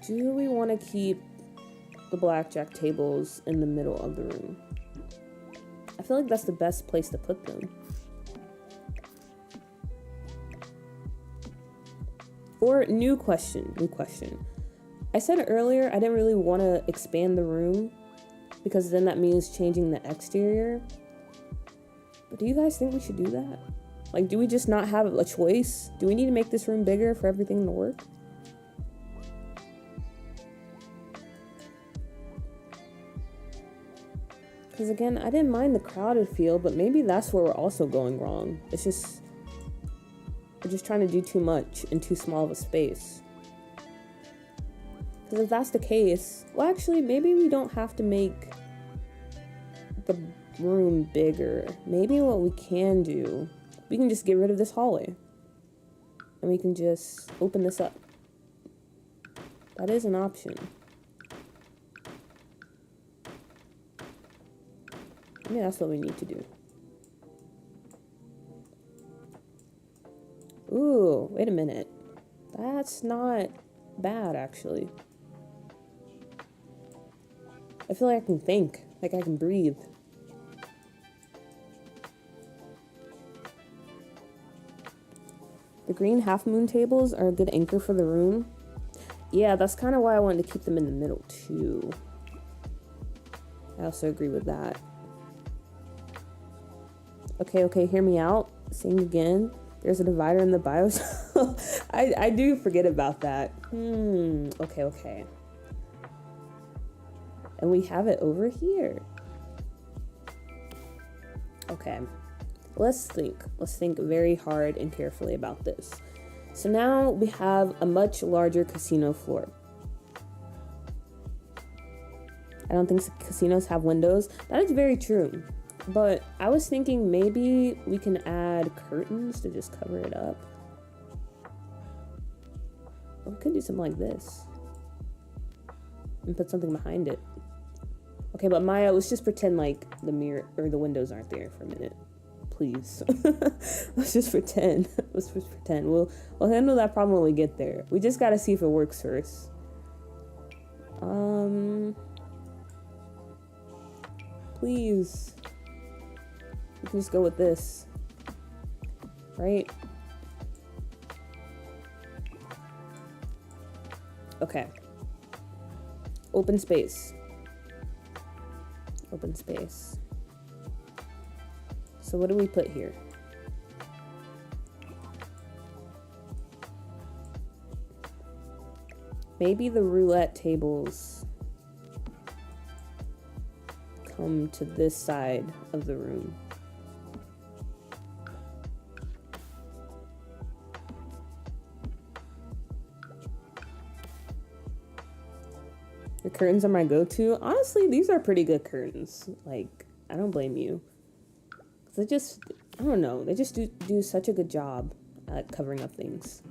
Do we want to keep the blackjack tables in the middle of the room? I feel like that's the best place to put them. Or new question. I said earlier I didn't really want to expand the room because then that means changing the exterior. But do you guys think we should do that? Like, do we just not have a choice? Do we need to make this room bigger for everything to work? Because again, I didn't mind the crowded feel, but maybe that's where we're also going wrong. It's just, we're just trying to do too much in too small of a space. Because if that's the case, well, actually, maybe we don't have to make the room bigger. Maybe what we can do, we can just get rid of this hallway. And we can just open this up. That is an option. Maybe that's what we need to do. Ooh, wait a minute. That's not bad, actually. I feel like I can think, like I can breathe. The green half moon tables are a good anchor for the room. Yeah, that's kind of why I wanted to keep them in the middle too. I also agree with that. Okay, hear me out. Saying again, there's a divider in the BIOS. I do forget about that. Okay. And we have it over here. Okay, let's think. Let's think very hard and carefully about this. So now we have a much larger casino floor. I don't think casinos have windows. That is very true. But I was thinking maybe we can add curtains to just cover it up. Or we could do something like this. And put something behind it. Okay, but Maya, let's just pretend like the mirror or the windows aren't there for a minute. Please. Let's just pretend. We'll handle that problem when we get there. We just gotta see if it works first. Please. We can just go with this. Right? Okay. Open space. Open space. So what do we put here? Maybe the roulette tables come to this side of the room. The curtains are my go-to. Honestly, these are pretty good curtains. Like, I don't blame you. They just, I don't know, they just do such a good job at covering up things.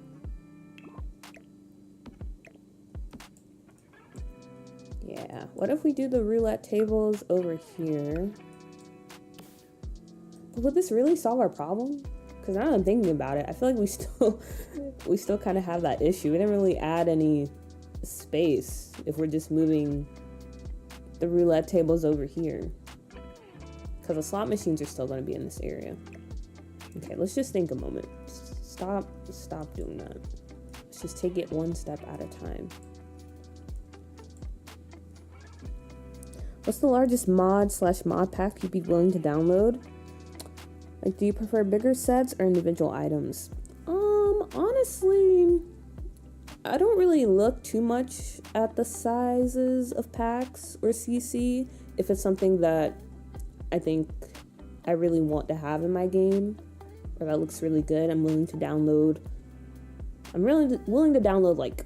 Yeah, what if we do the roulette tables over here? Would this really solve our problem? Because now I'm thinking about it, I feel like we still kind of have that issue. We didn't really add any space if we're just moving the roulette tables over here. Because the slot machines are still going to be in this area. Okay, let's just think a moment. Stop doing that. Let's just take it one step at a time. What's the largest mod/mod pack you'd be willing to download? Like, do you prefer bigger sets or individual items? Honestly, I don't really look too much at the sizes of packs or CC if it's something that I think I really want to have in my game, or that looks really good. I'm willing to download. I'm really willing to download, like,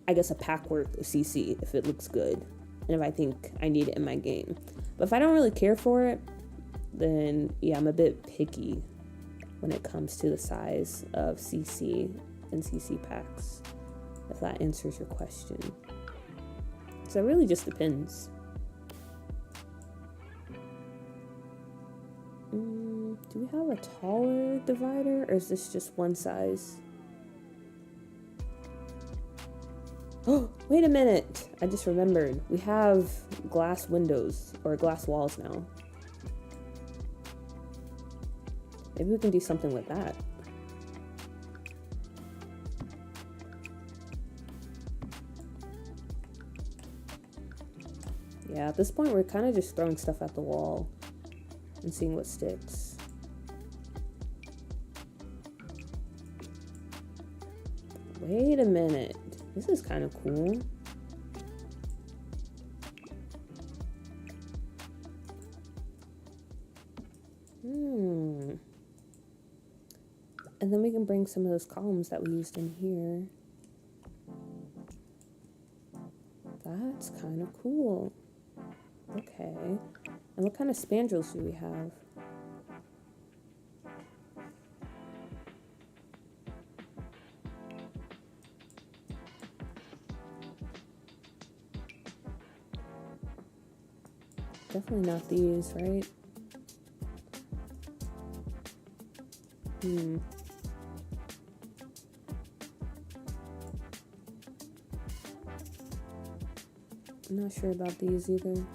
I guess a pack worth of CC if it looks good, and if I think I need it in my game. But if I don't really care for it, then yeah, I'm a bit picky when it comes to the size of CC and CC packs, if that answers your question. So it really just depends. Do we have a taller divider, or is this just one size? Oh, wait a minute! I just remembered. We have glass windows, or glass walls now. Maybe we can do something with that. Yeah, at this point we're kind of just throwing stuff at the wall and seeing what sticks. Wait a minute. This is kind of cool. And then we can bring some of those columns that we used in here. That's kind of cool. Okay. And what kind of spandrels do we have? Definitely not these, right? I'm not sure about these either.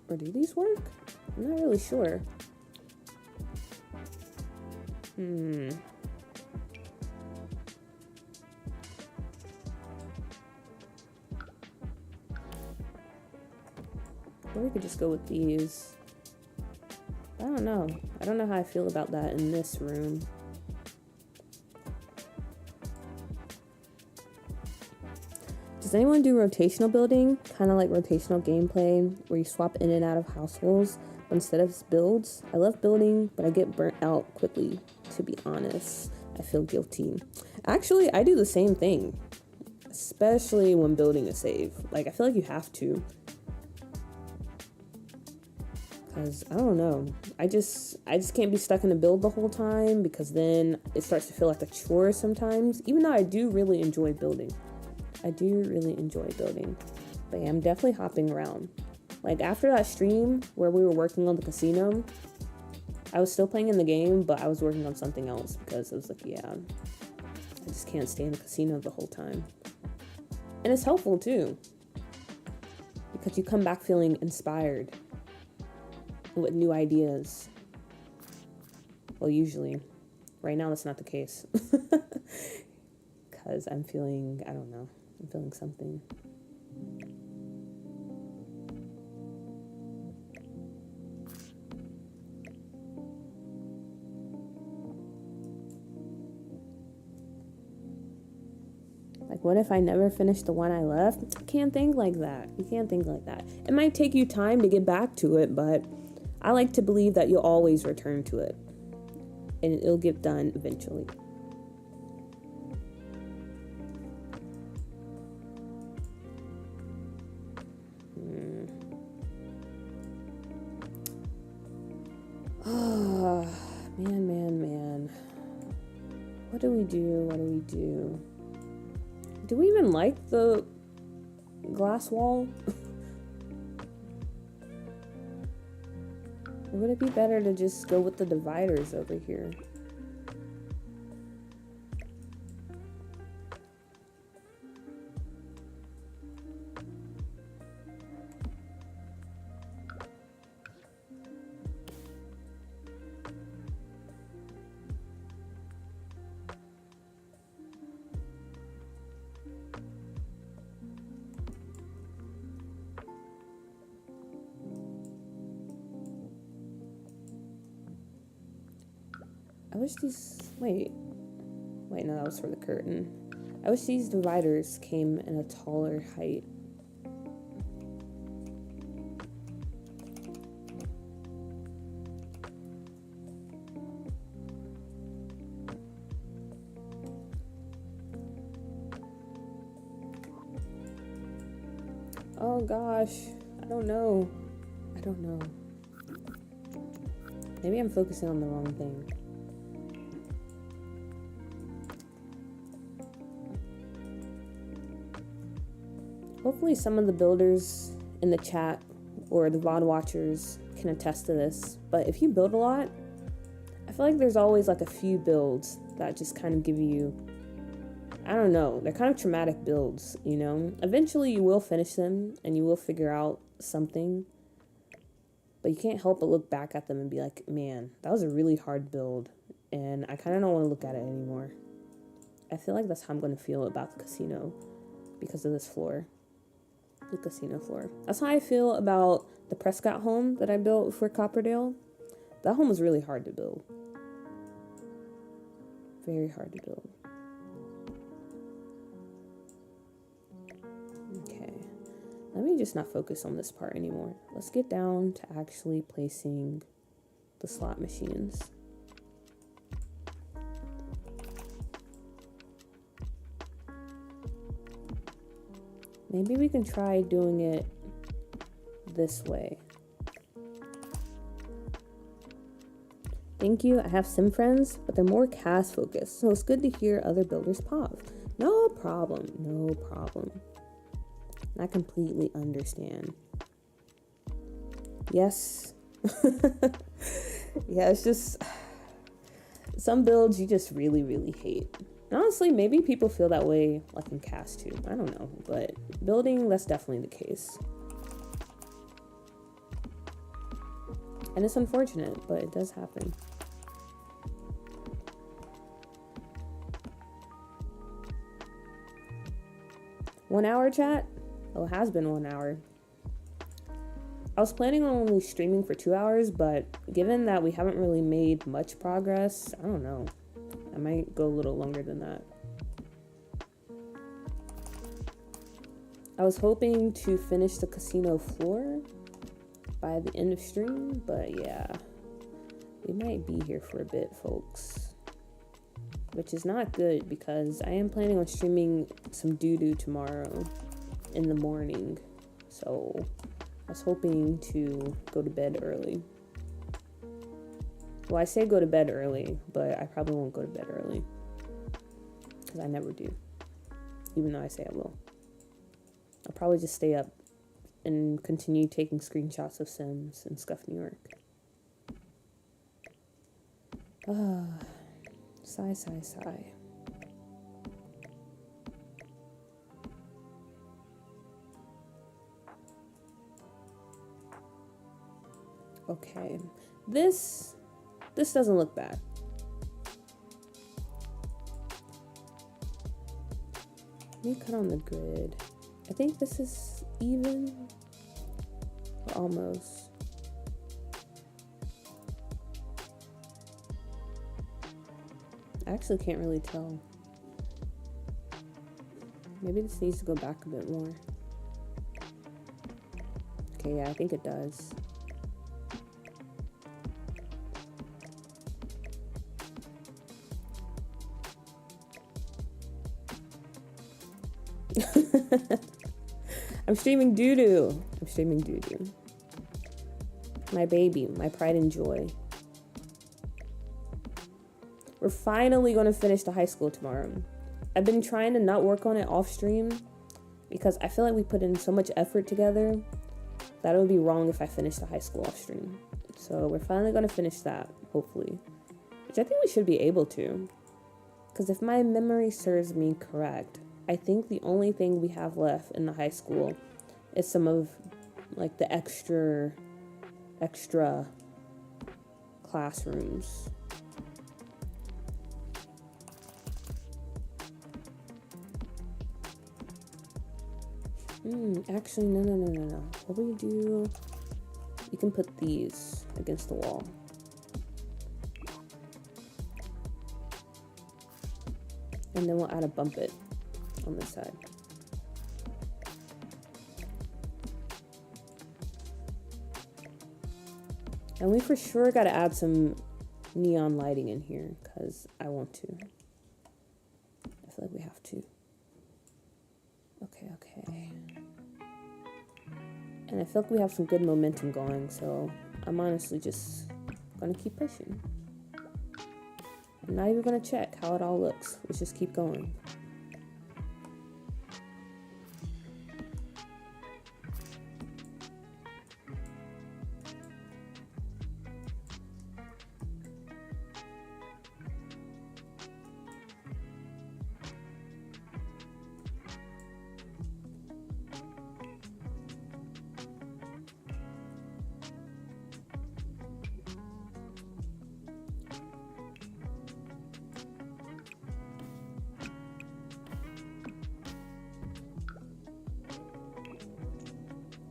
Or do these work? I'm not really sure. Or we could just go with these. I don't know. I don't know how I feel about that in this room. Does anyone do rotational building? Kind of like rotational gameplay, where you swap in and out of households, but instead of builds? I love building, but I get burnt out quickly, to be honest. I feel guilty. Actually, I do the same thing, especially when building a save. Like, I feel like you have to. Because, I don't know, I just can't be stuck in a build the whole time, because then it starts to feel like a chore sometimes, even though I do really enjoy building. But yeah, I'm definitely hopping around. Like, after that stream where we were working on the casino, I was still playing in the game, but I was working on something else, because I was like, yeah, I just can't stay in the casino the whole time. And it's helpful too, because you come back feeling inspired with new ideas. Well, usually. Right now, that's not the case. Because I'm feeling, I don't know, I'm feeling something. Like, what if I never finish the one I left? You can't think like that. It might take you time to get back to it, but I like to believe that you'll always return to it. And it'll get done eventually. Oh, man. What do we do? Do we even like the glass wall? Or would it be better to just go with the dividers over here? I wish these... Wait, no, that was for the curtain. I wish these dividers came in a taller height. Oh gosh, I don't know. Maybe I'm focusing on the wrong thing. Hopefully some of the builders in the chat or the VOD watchers can attest to this, but if you build a lot, I feel like there's always like a few builds that just kind of give you, I don't know, they're kind of traumatic builds, you know? Eventually you will finish them and you will figure out something, but you can't help but look back at them and be like, man, that was a really hard build, and I kind of don't want to look at it anymore. I feel like that's how I'm going to feel about the casino because of this floor. The casino floor. That's how I feel about the Prescott home that I built for Copperdale. That home was really hard to build. Very hard to build. Okay. Let me just not focus on this part anymore. Let's get down to actually placing the slot machines. Maybe we can try doing it this way. Thank you. I have sim friends, but they're more cast focused, so it's good to hear other builders pop. No problem. I completely understand. Yes. Yeah, it's just some builds you just really, really hate. And honestly, maybe people feel that way like in cast too. I don't know, but building, that's definitely the case. And it's unfortunate, but it does happen. One hour chat? Oh, it has been 1 hour. I was planning on only streaming for 2 hours, but given that we haven't really made much progress, I don't know. I might go a little longer than that. I was hoping to finish the casino floor by the end of stream, but yeah, we might be here for a bit, folks. Which is not good because I am planning on streaming some doo-doo tomorrow in the morning. So I was hoping to go to bed early. Well, I say go to bed early, but I probably won't go to bed early. Because I never do. Even though I say I will. I'll probably just stay up and continue taking screenshots of Sims and Scuff New York. Sigh, sigh, sigh. Okay. This doesn't look bad. Let me cut on the grid. I think this is even. Almost. I actually can't really tell. Maybe this needs to go back a bit more. Okay, yeah, I think it does. I'm streaming doo-doo. I'm streaming doo-doo. My baby, my pride and joy. We're finally going to finish the high school tomorrow. I've been trying to not work on it off stream because I feel like we put in so much effort together that it would be wrong if I finished the high school off stream. So we're finally going to finish that, hopefully. Which I think we should be able to. Because if my memory serves me correct, I think the only thing we have left in the high school is some of like the extra classrooms. Actually, no. What do we do? You can put these against the wall. And then we'll add a bump it on this side. And we for sure got to add some neon lighting in here because I want to. I feel like we have to. Okay. And I feel like we have some good momentum going, so I'm honestly just gonna keep pushing. I'm not even gonna check how it all looks. Let's just keep going.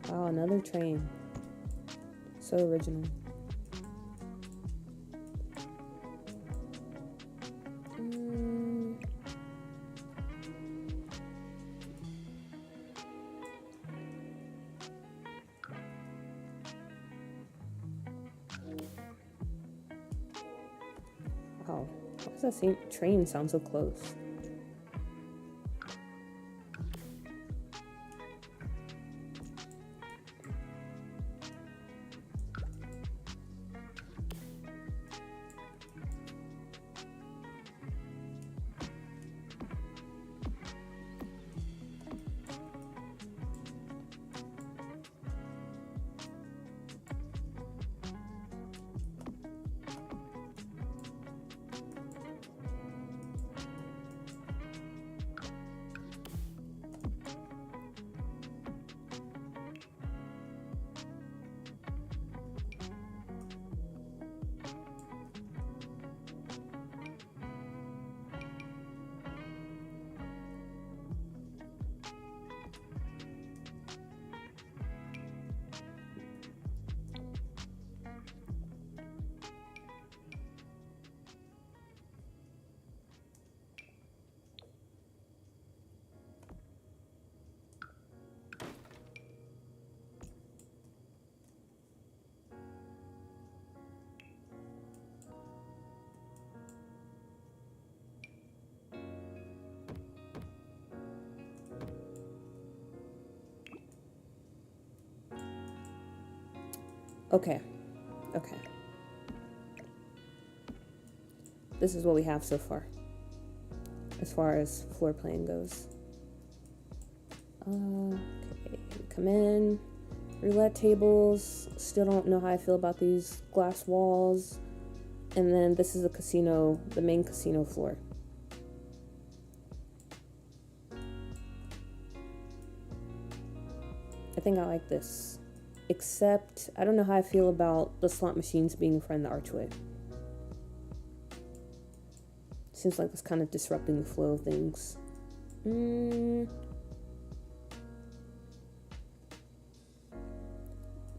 Wow, another train. So original. Wow, why does that same train sound so close? Okay. Okay. This is what we have so far as floor plan goes. Okay, come in. Roulette tables. Still don't know how I feel about these glass walls. And then this is the casino, the main casino floor. I think I like this. Except, I don't know how I feel about the slot machines being in front of the archway. Seems like it's kind of disrupting the flow of things.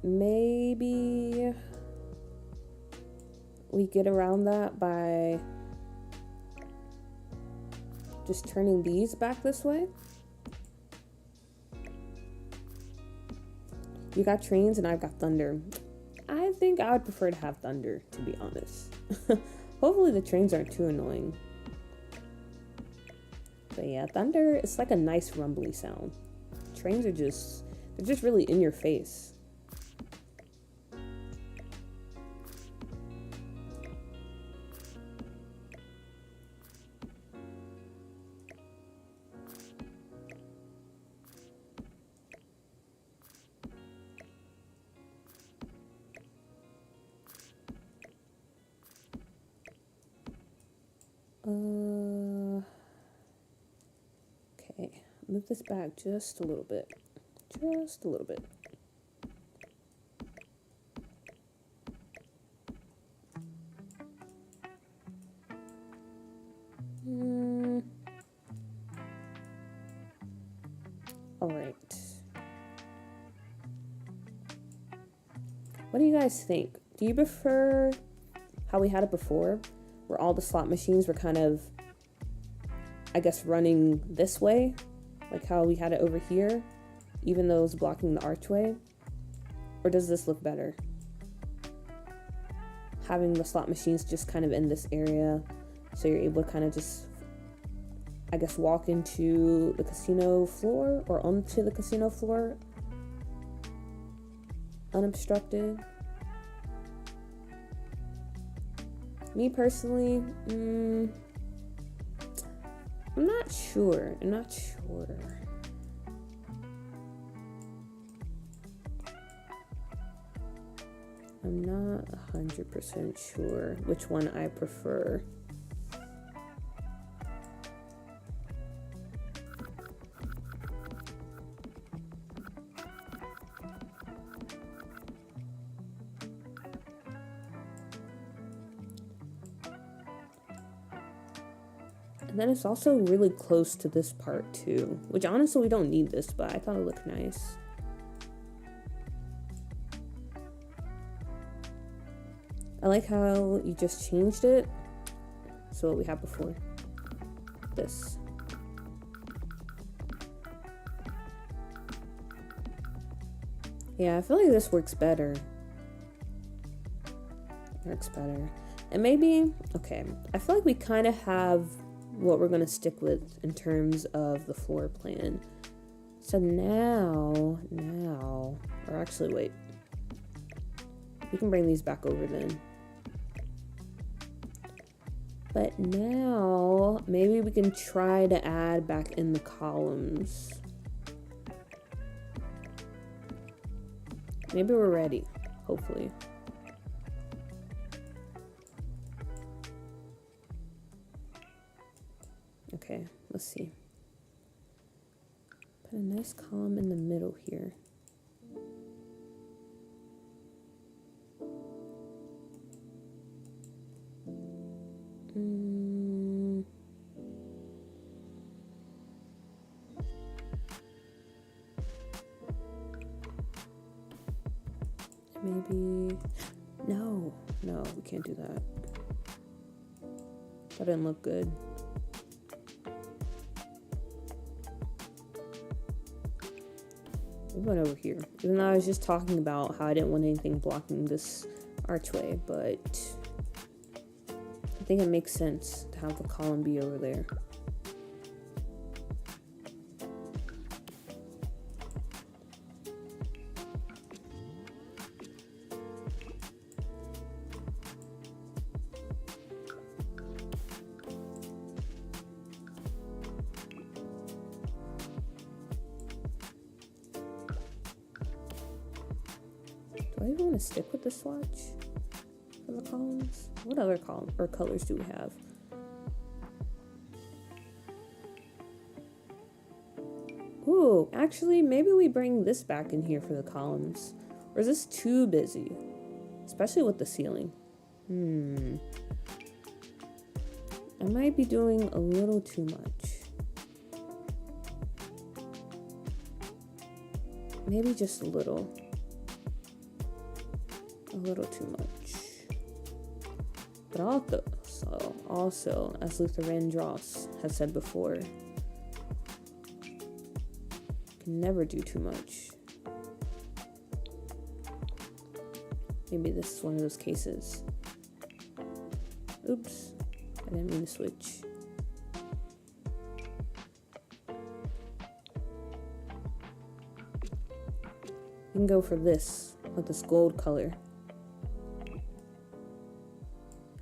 Maybe we get around that by just turning these back this way. You got trains and I've got thunder. I think I would prefer to have thunder, to be honest. Hopefully the trains aren't too annoying. But yeah, thunder, it's like a nice rumbly sound. Trains are they're just really in your face. Okay, move this back just a little bit. Just a little bit. All right. What do you guys think? Do you prefer how we had it before, where all the slot machines were kind of, I guess, running this way, like how we had it over here, even though it was blocking the archway? Or does this look better? Having the slot machines just kind of in this area, so you're able to kind of just, I guess, walk into the casino floor or onto the casino floor unobstructed. Me personally, I'm not sure. I'm not 100% sure which one I prefer. And then it's also really close to this part too, which honestly we don't need this, but I thought it looked nice. I like how you just changed it. So what we had before. This. Yeah, I feel like this works better. And maybe, okay, I feel like we kind of have what we're going to stick with in terms of the floor plan. So now, or actually wait. We can bring these back over then. But now, maybe we can try to add back in the columns. Maybe we're ready, hopefully. Okay, let's see. Put a nice column in the middle here. Maybe, no, we can't do that. That didn't look good. We went over here, even though I was just talking about how I didn't want anything blocking this archway, but I think it makes sense to have the column be over there. I even want to stick with the swatch for the columns. What other column or colors do we have? Ooh, actually, maybe we bring this back in here for the columns. Or is this too busy? Especially with the ceiling. I might be doing a little too much. Maybe just a little. A little too much. But also, as Luther Vandross has said before, can never do too much. Maybe this is one of those cases. Oops, I didn't mean to switch. You can go for this with this gold color.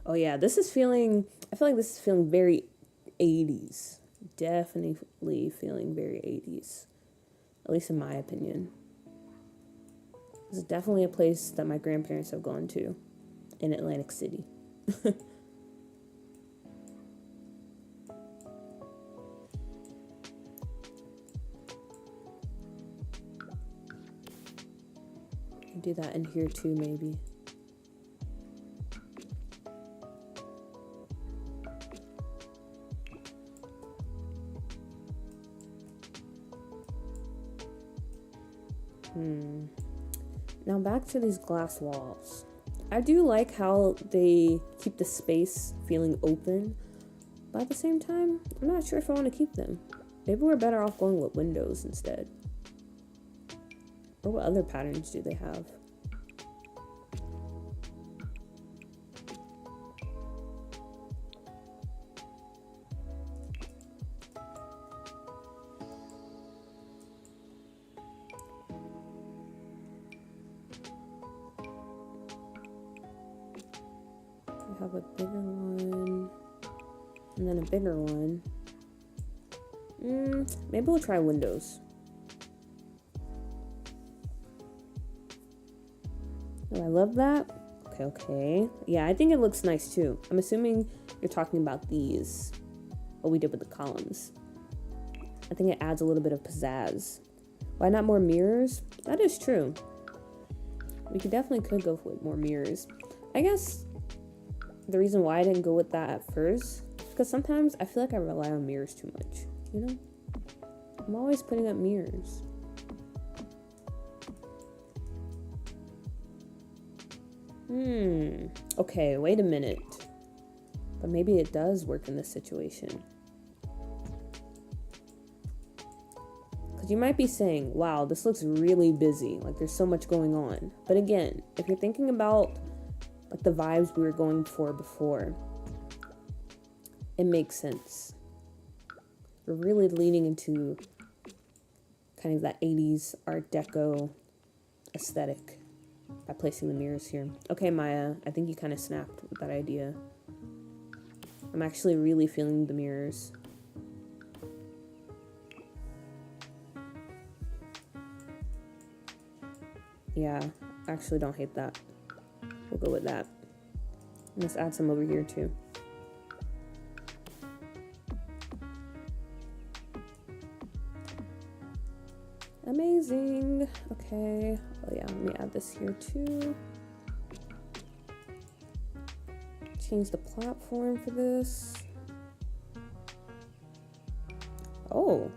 Oh yeah, this is feeling, I feel like this is feeling very 80s. Definitely feeling very 80s. At least in my opinion. This is definitely a place that my grandparents have gone to in Atlantic City. Do that in here too, maybe. Now back to these glass walls. I do like how they keep the space feeling open, but at the same time, I'm not sure if I want to keep them. Maybe we're better off going with windows instead. Or what other patterns do they have? We have a bigger one, and then a bigger one. Maybe we'll try windows. Oh, I love that. Okay. Yeah, I think it looks nice too. I'm assuming you're talking about these, what we did with the columns. I think it adds a little bit of pizzazz. Why not more mirrors? That is true. We definitely could go with more mirrors. I guess the reason why I didn't go with that at first is because sometimes I feel like I rely on mirrors too much, you know? I'm always putting up mirrors. Okay, wait a minute. But maybe it does work in this situation. Because you might be saying, wow, this looks really busy. Like there's so much going on. But again, if you're thinking about like the vibes we were going for before, it makes sense. We're really leaning into kind of that 80s Art Deco aesthetic by placing the mirrors here. Okay, Maya, I think you kind of snapped with that idea. I'm actually really feeling the mirrors. Yeah, I actually don't hate that. We'll go with that. Let's add some over here too. Amazing. Okay. Oh yeah, let me add this here too. Change the platform for this. Oh.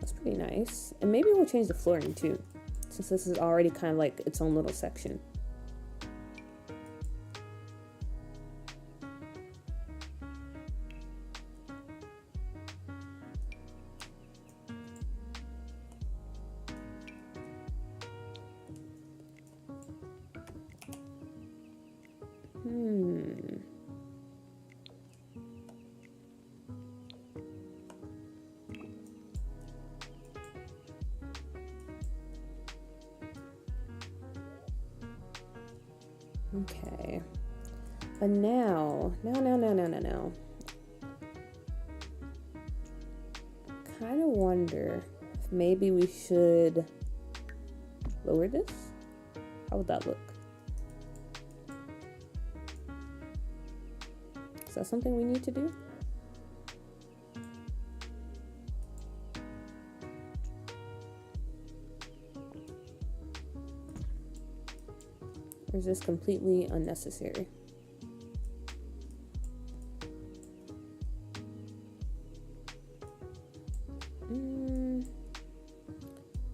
That's pretty nice. And maybe we'll change the flooring too, since this is already kind of like its own little section. Okay, but now, kind of wonder if maybe we should lower this. How would that look? Is that something we need to do? Or is this completely unnecessary?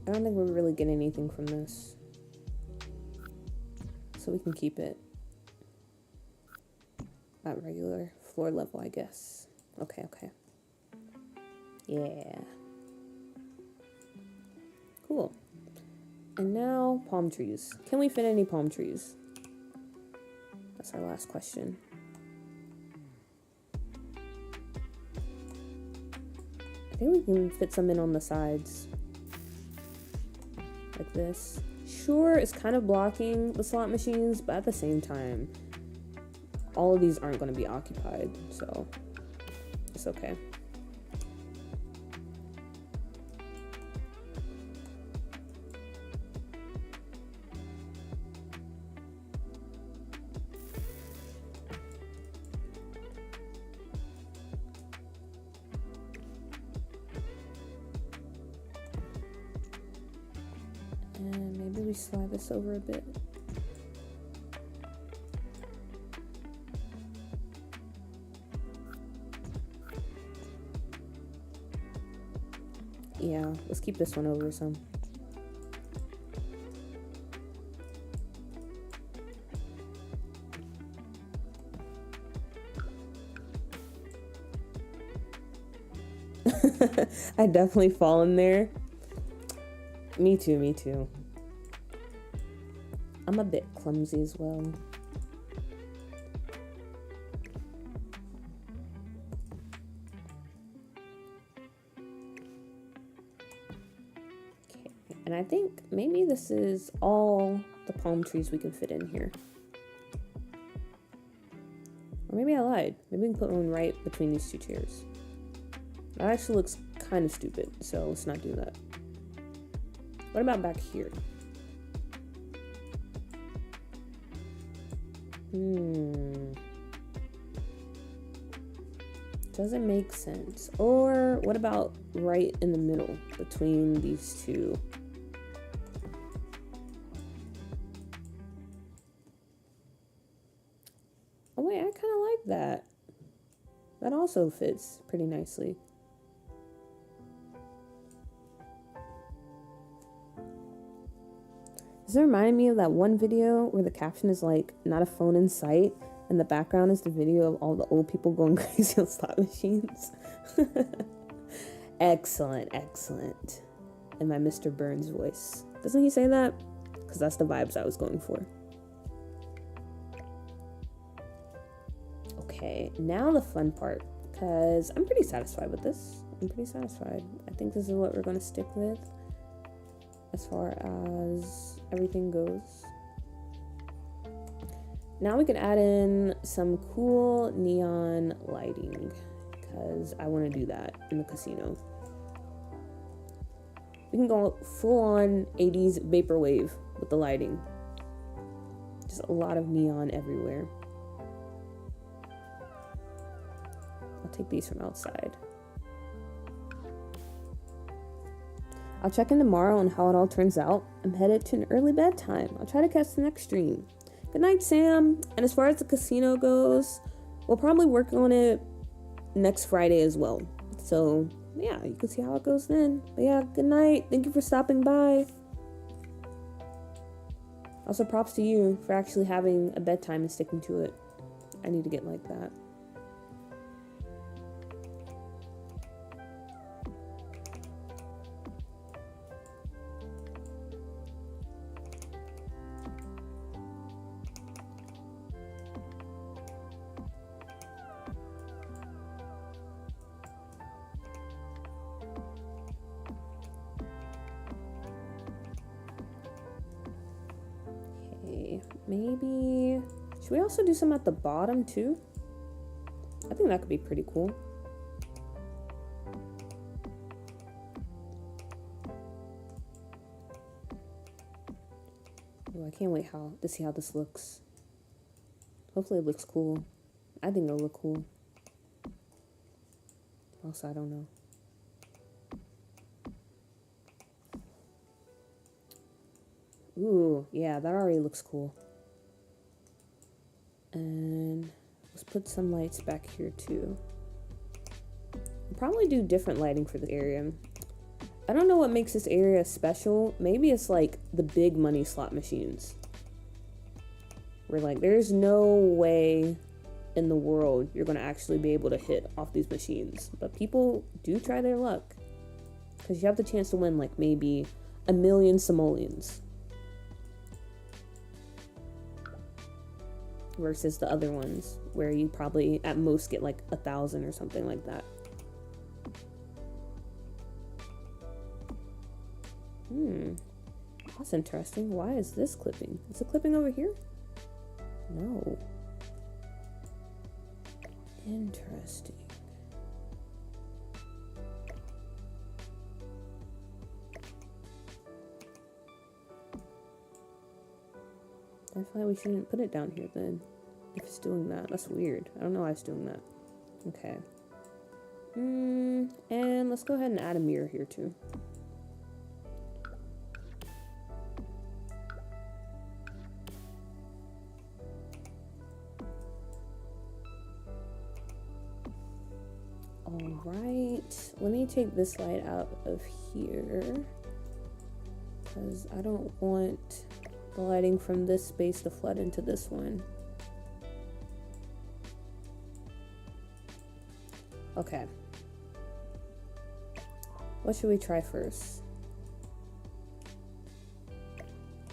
I don't think we're really getting anything from this. So we can keep it at regular floor level, I guess. Okay, okay. Yeah. Cool. And now, palm trees. Can we fit any palm trees? That's our last question. I think we can fit some in on the sides. Like this. Sure, it's kind of blocking the slot machines, but at the same time, all of these aren't going to be occupied, so it's okay. And maybe we slide this over a bit. Yeah, let's keep this one over some. I definitely fall in there. Me too, me too. I'm a bit clumsy as well. Okay, and I think maybe this is all the palm trees we can fit in here. Or maybe I lied. Maybe we can put one right between these two chairs. That actually looks kind of stupid, so let's not do that. What about back here? Doesn't make sense. Or what about right in the middle between these two? Oh wait, I kind of like that. That also fits pretty nicely. Does it remind me of that one video where the caption is like, not a phone in sight, and the background is the video of all the old people going crazy on slot machines? Excellent, excellent. In my Mr. Burns voice. Doesn't he say that? Because that's the vibes I was going for. Okay, now the fun part, because I'm pretty satisfied with this. I'm pretty satisfied. I think this is what we're going to stick with as far as everything goes. Now we can add in some cool neon lighting, because I want to do that in the casino. We can go full on 80s vaporwave with the lighting. Just a lot of neon everywhere. I'll take these from outside. I'll check in tomorrow on how it all turns out. I'm headed to an early bedtime. I'll try to catch the next stream. Good night, Sam. And as far as the casino goes, we'll probably work on it next Friday as well. So, yeah, you can see how it goes then. But yeah, good night. Thank you for stopping by. Also, props to you for actually having a bedtime and sticking to it. I need to get like that. Maybe, should we also do some at the bottom too? I think that could be pretty cool. can't wait to see how this looks. Hopefully it looks cool. I think it'll look cool. Also, I don't know. Ooh, yeah, that already looks cool. And let's put some lights back here too. I'll probably do different lighting for the area. I don't know what makes this area special. Maybe it's like the big money slot machines. Where like there's no way in the world you're gonna actually be able to hit off these machines. But people do try their luck. Because you have the chance to win like maybe 1,000,000 simoleons. Versus the other ones where you probably at most get like 1,000 or something like that. That's interesting. Why is this clipping? Is it clipping over here? No. Interesting. I feel like we shouldn't put it down here then. If it's doing that. That's weird. I don't know why it's doing that. Okay. And let's go ahead and add a mirror here too. Alright. Let me take this light out of here. Because I don't want the lighting from this space to flood into this one. Okay. What should we try first?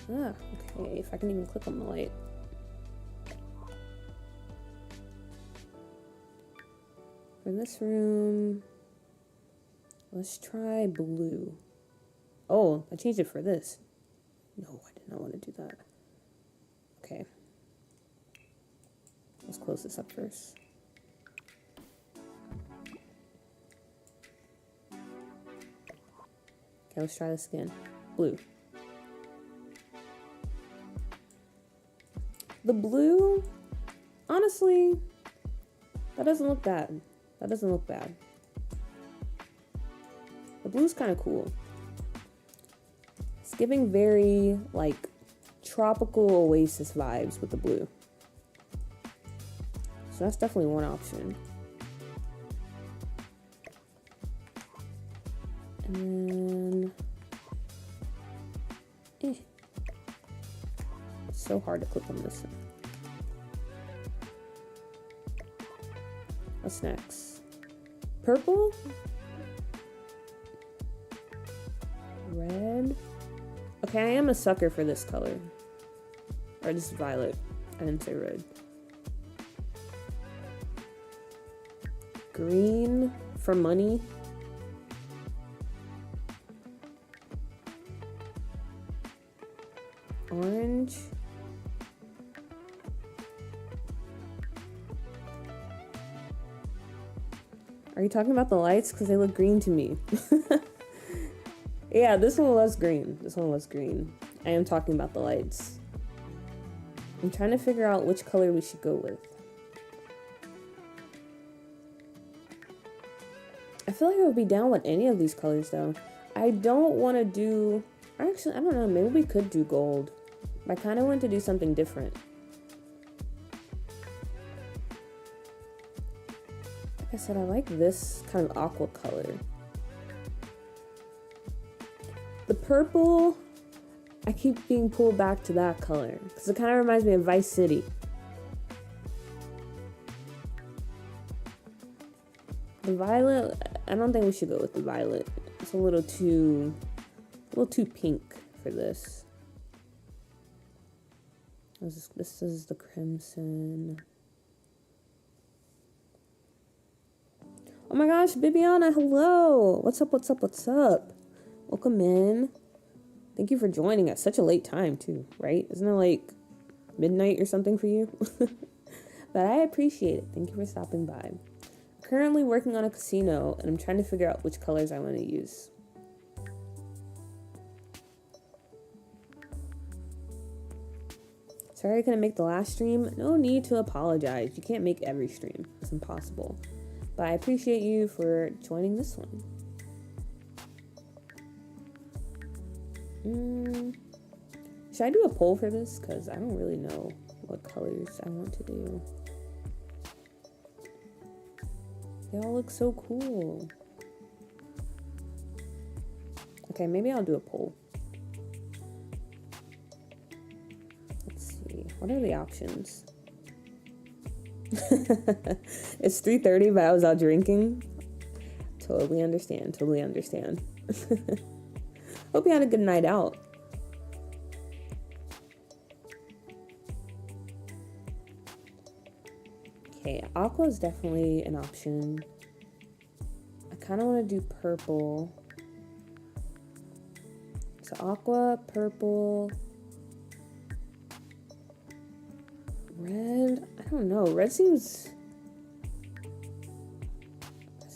Okay, if I can even click on the light. For this room, let's try blue. Oh, I changed it for this. No, I did not want to do that. Okay. Let's close this up first. Okay, let's try this again. Blue. The blue, honestly, that doesn't look bad. That doesn't look bad. The blue's kind of cool. It's giving very, like, tropical oasis vibes with the blue. So that's definitely one option. And then... It's so hard to click on this one. What's next? Purple? Red? Okay, I am a sucker for this color. Or this violet. I didn't say red. Green for money. Orange. Are you talking about the lights? Because they look green to me. Yeah, this one was green. This one was green. I am talking about the lights. I'm trying to figure out which color we should go with. I feel like I would be down with any of these colors though. I don't want to do... Actually, I don't know. Maybe we could do gold. But I kind of want to do something different. Like I said, I like this kind of aqua color. The purple, I keep being pulled back to that color. Because it kind of reminds me of Vice City. The violet, I don't think we should go with the violet. It's a little too pink for this. This is the crimson. Oh my gosh, Bibiana, hello. What's up, what's up, what's up? Welcome in. Thank you for joining at such a late time too, right? Isn't it like midnight or something for you? But I appreciate it. Thank you for stopping by. Currently working on a casino and I'm trying to figure out which colors I want to use. Sorry I couldn't make the last stream. No need to apologize. You can't make every stream. It's impossible. But I appreciate you for joining this one. Should I do a poll for this? Because I don't really know what colors I want to do. They all look so cool. Okay, maybe I'll do a poll. Let's see. What are the options? It's 3:30, but I was out drinking. Totally understand. Totally understand. Hope you had a good night out. Okay, aqua is definitely an option. I kind of want to do purple. So aqua, purple, red. I don't know. Red seems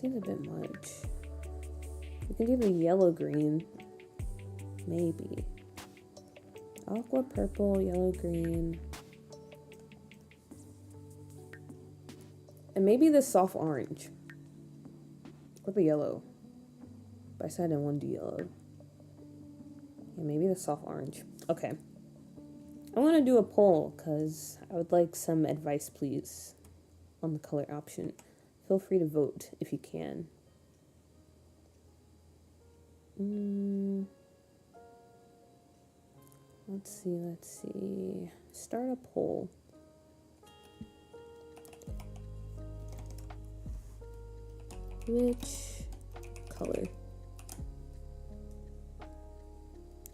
a bit much. We can do the yellow green. Maybe. Aqua, purple, yellow, green. And maybe the soft orange. Or the yellow. But I said I didn't want to do yellow. Yeah, maybe the soft orange. Okay. I want to do a poll because I would like some advice, please, on the color option. Feel free to vote if you can. Let's see. Start a poll. Which color?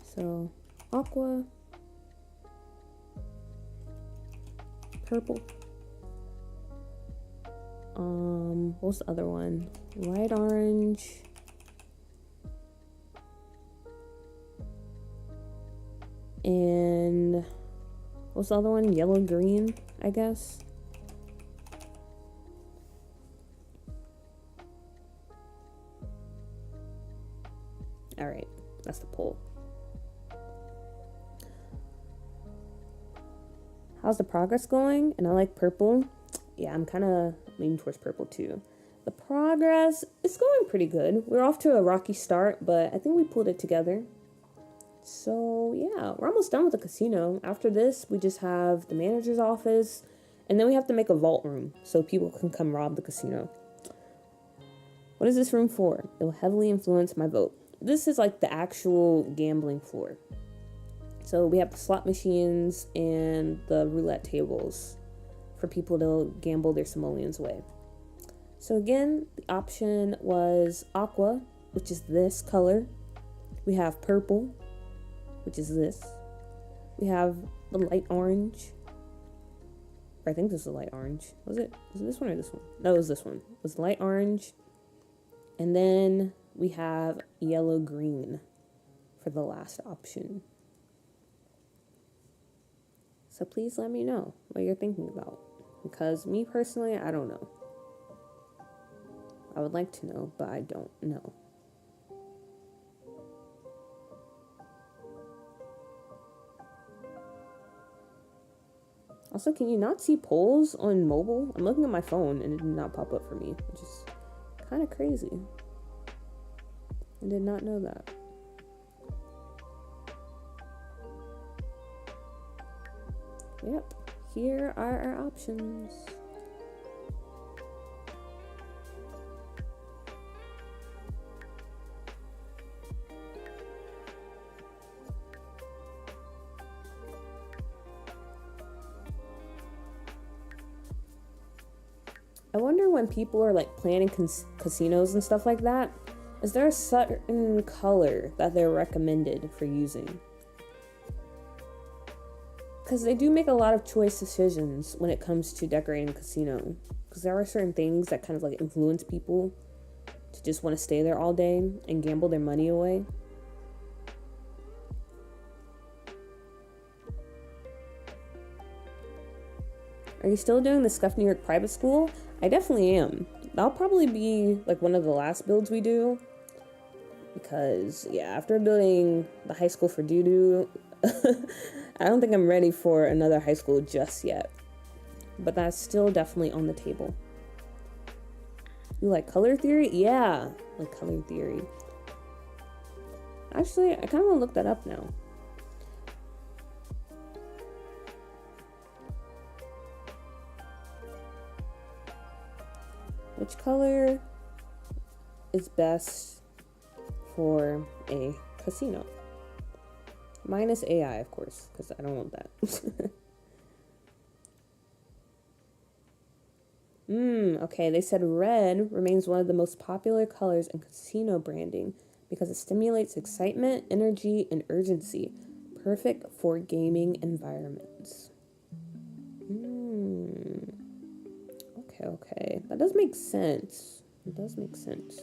So, aqua, purple. What's the other one? Light orange. And what's the other one? Yellow, green, I guess. All right, that's the poll. How's the progress going? And I like purple. Yeah, I'm kind of leaning towards purple too. The progress is going pretty good. We're off to a rocky start, but I think we pulled it together. So yeah, we're almost done with the casino. After this, we just have the manager's office, and then we have to make a vault room so people can come rob the casino. What is this room for? It will heavily influence my vote. This is like the actual gambling floor. So we have the slot machines and the roulette tables for people to gamble their simoleons away. So again, the option was aqua, which is this color. We have purple, which is this. We have the light orange. Or I think this is light orange. Was it this one or this one? No, it was this one. It was light orange. And then we have yellow green for the last option. So please let me know what you're thinking about. Because me personally, I don't know. I would like to know, but I don't know. Also, can you not see polls on mobile? I'm looking at my phone and it did not pop up for me, which is kind of crazy. I did not know that. Yep, here are our options. I wonder when people are like planning casinos and stuff like that, is there a certain color that they're recommended for using? Because they do make a lot of choice decisions when it comes to decorating a casino. Because there are certain things that kind of like influence people to just want to stay there all day and gamble their money away. Are you still doing the Scuff New York private school? I definitely am. That'll probably be like one of the last builds we do. Because yeah, after building the high school for Doodoo, I don't think I'm ready for another high school just yet. But that's still definitely on the table. You like color theory? Yeah, like color theory. Actually, I kind of want to look that up now. Which color is best for a casino? Minus AI, of course, because I don't want that. Okay, they said red remains one of the most popular colors in casino branding because it stimulates excitement, energy, and urgency. Perfect for gaming environments. Okay. That does make sense. It does make sense.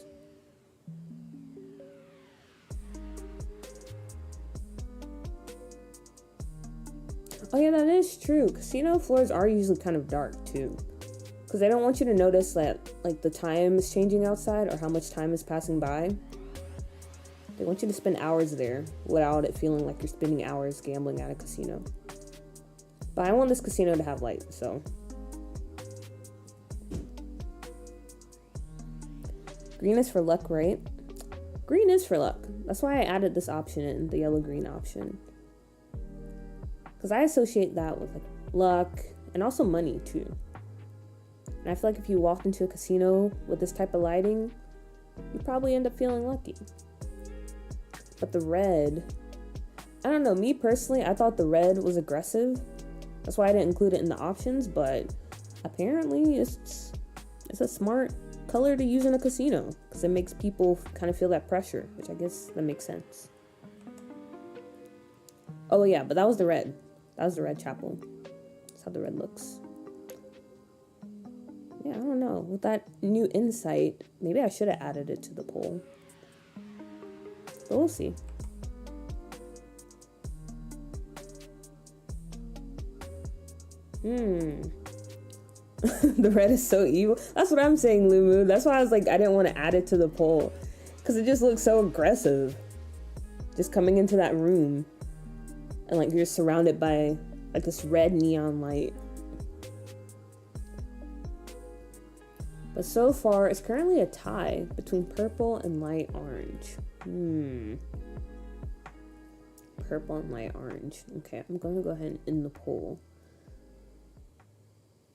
Oh yeah, that is true. Casino floors are usually kind of dark too. Because they don't want you to notice that like the time is changing outside or how much time is passing by. They want you to spend hours there without it feeling like you're spending hours gambling at a casino. But I want this casino to have light, so. Green is for luck, right? Green is for luck. That's why I added this option in, the yellow-green option. Because I associate that with like luck and also money too. And I feel like if you walked into a casino with this type of lighting, you'd probably end up feeling lucky. But the red, I don't know, me personally, I thought the red was aggressive. That's why I didn't include it in the options, but apparently it's a smart color to use in a casino because it makes people kind of feel that pressure, which I guess that makes sense. Oh yeah, but that was the red. That was the red chapel. That's how the red looks. Yeah, I don't know. With that new insight, maybe I should have added it to the poll. But we'll see. The red is so evil. That's what I'm saying, Lumu. That's why I was like, I didn't want to add it to the poll. Because it just looks so aggressive. Just coming into that room. And like you're surrounded by like this red neon light. But so far, it's currently a tie between purple and light orange. Purple and light orange. Okay, I'm going to go ahead and end the poll.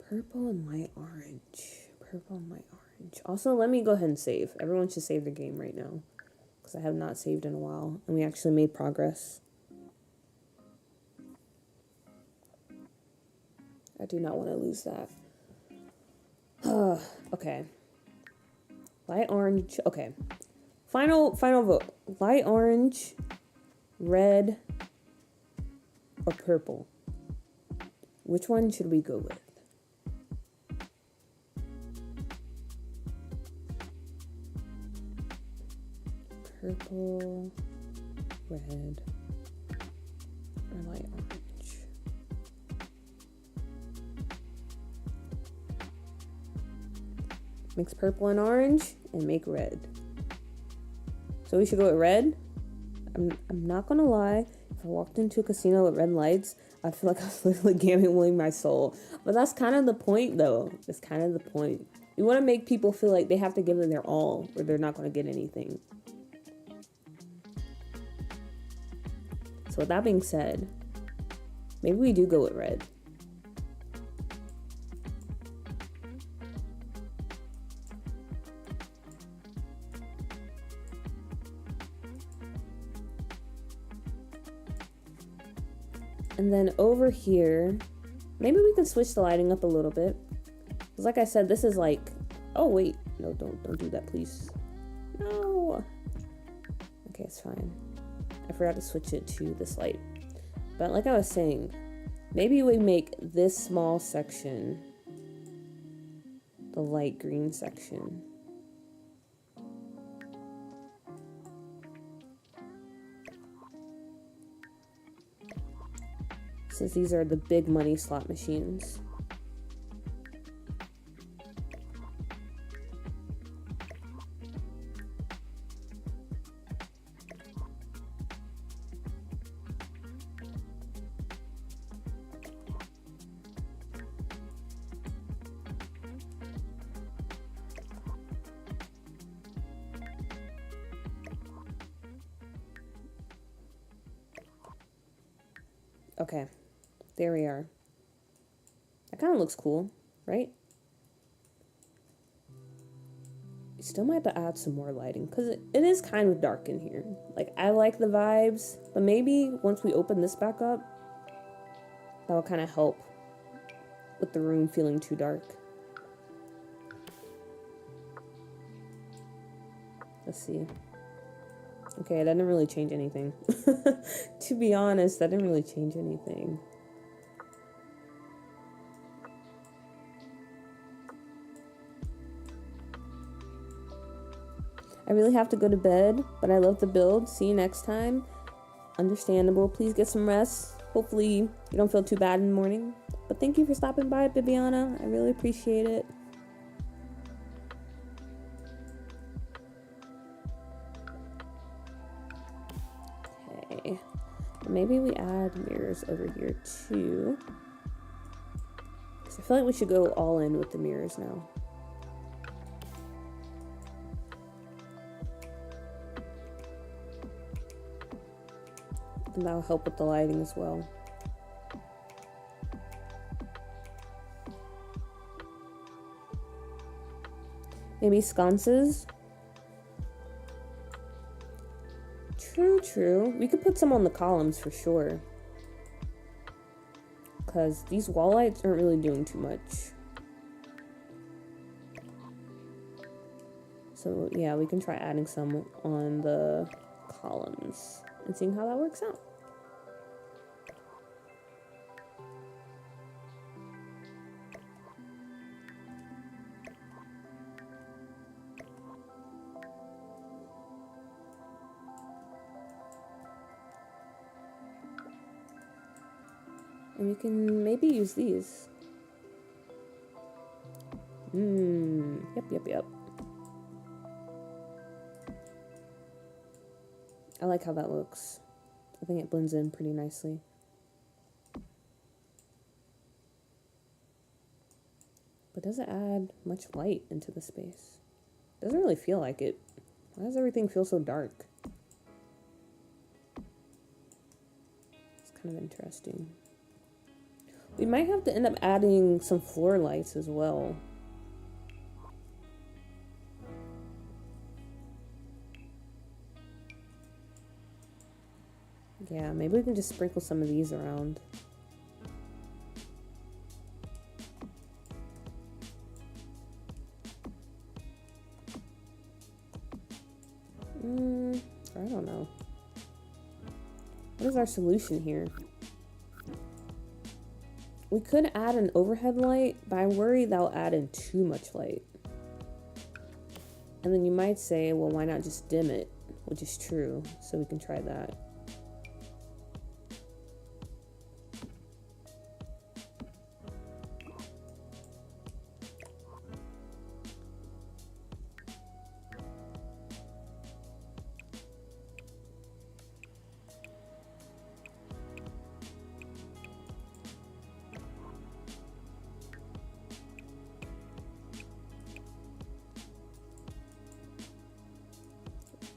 Purple and light orange. Purple and light orange. Also, let me go ahead and save. Everyone should save their game right now. Because I have not saved in a while. And we actually made progress. I do not want to lose that. Okay. Light orange. Okay. Final vote. Light orange, red, or purple. Which one should we go with? Purple, red, or light orange. Mix purple and orange and make red. So we should go with red. I'm not gonna lie. If I walked into a casino with red lights, I feel like I was literally gambling my soul. But that's kind of the point, though. That's kind of the point. You want to make people feel like they have to give it their all, or they're not gonna get anything. So with that being said, maybe we do go with red. And then over here, maybe we can switch the lighting up a little bit. Because like I said, this is like, oh wait, no, don't do that, please. No. Okay, it's fine. I forgot to switch it to this light. But like I was saying, maybe we make this small section the light green section. Since these are the big money slot machines. Okay, there we are. That kind of looks cool, right? You still might have to add some more lighting because it is kind of dark in here. Like, I like the vibes, but maybe once we open this back up, that'll kind of help with the room feeling too dark. Let's see. Okay, that didn't really change anything. To be honest, that didn't really change anything. I really have to go to bed, but I love the build. See you next time. Understandable. Please get some rest. Hopefully you don't feel too bad in the morning. But thank you for stopping by, Bibiana. I really appreciate it. Okay. Maybe we add mirrors over here too. Because I feel like we should go all in with the mirrors now. And that'll help with the lighting as well. Maybe sconces. True. We could put some on the columns for sure. Because these wall lights aren't really doing too much. So yeah, we can try adding some on the columns and seeing how that works out. And we can maybe use these. Yep. I like how that looks. I think it blends in pretty nicely. But does it add much light into the space? Doesn't really feel like it. Why does everything feel so dark? It's kind of interesting. We might have to end up adding some floor lights as well. Yeah, maybe we can just sprinkle some of these around. I don't know. What is our solution here? We could add an overhead light, but I worry that'll add in too much light. And then you might say, well, why not just dim it? Which is true, so we can try that.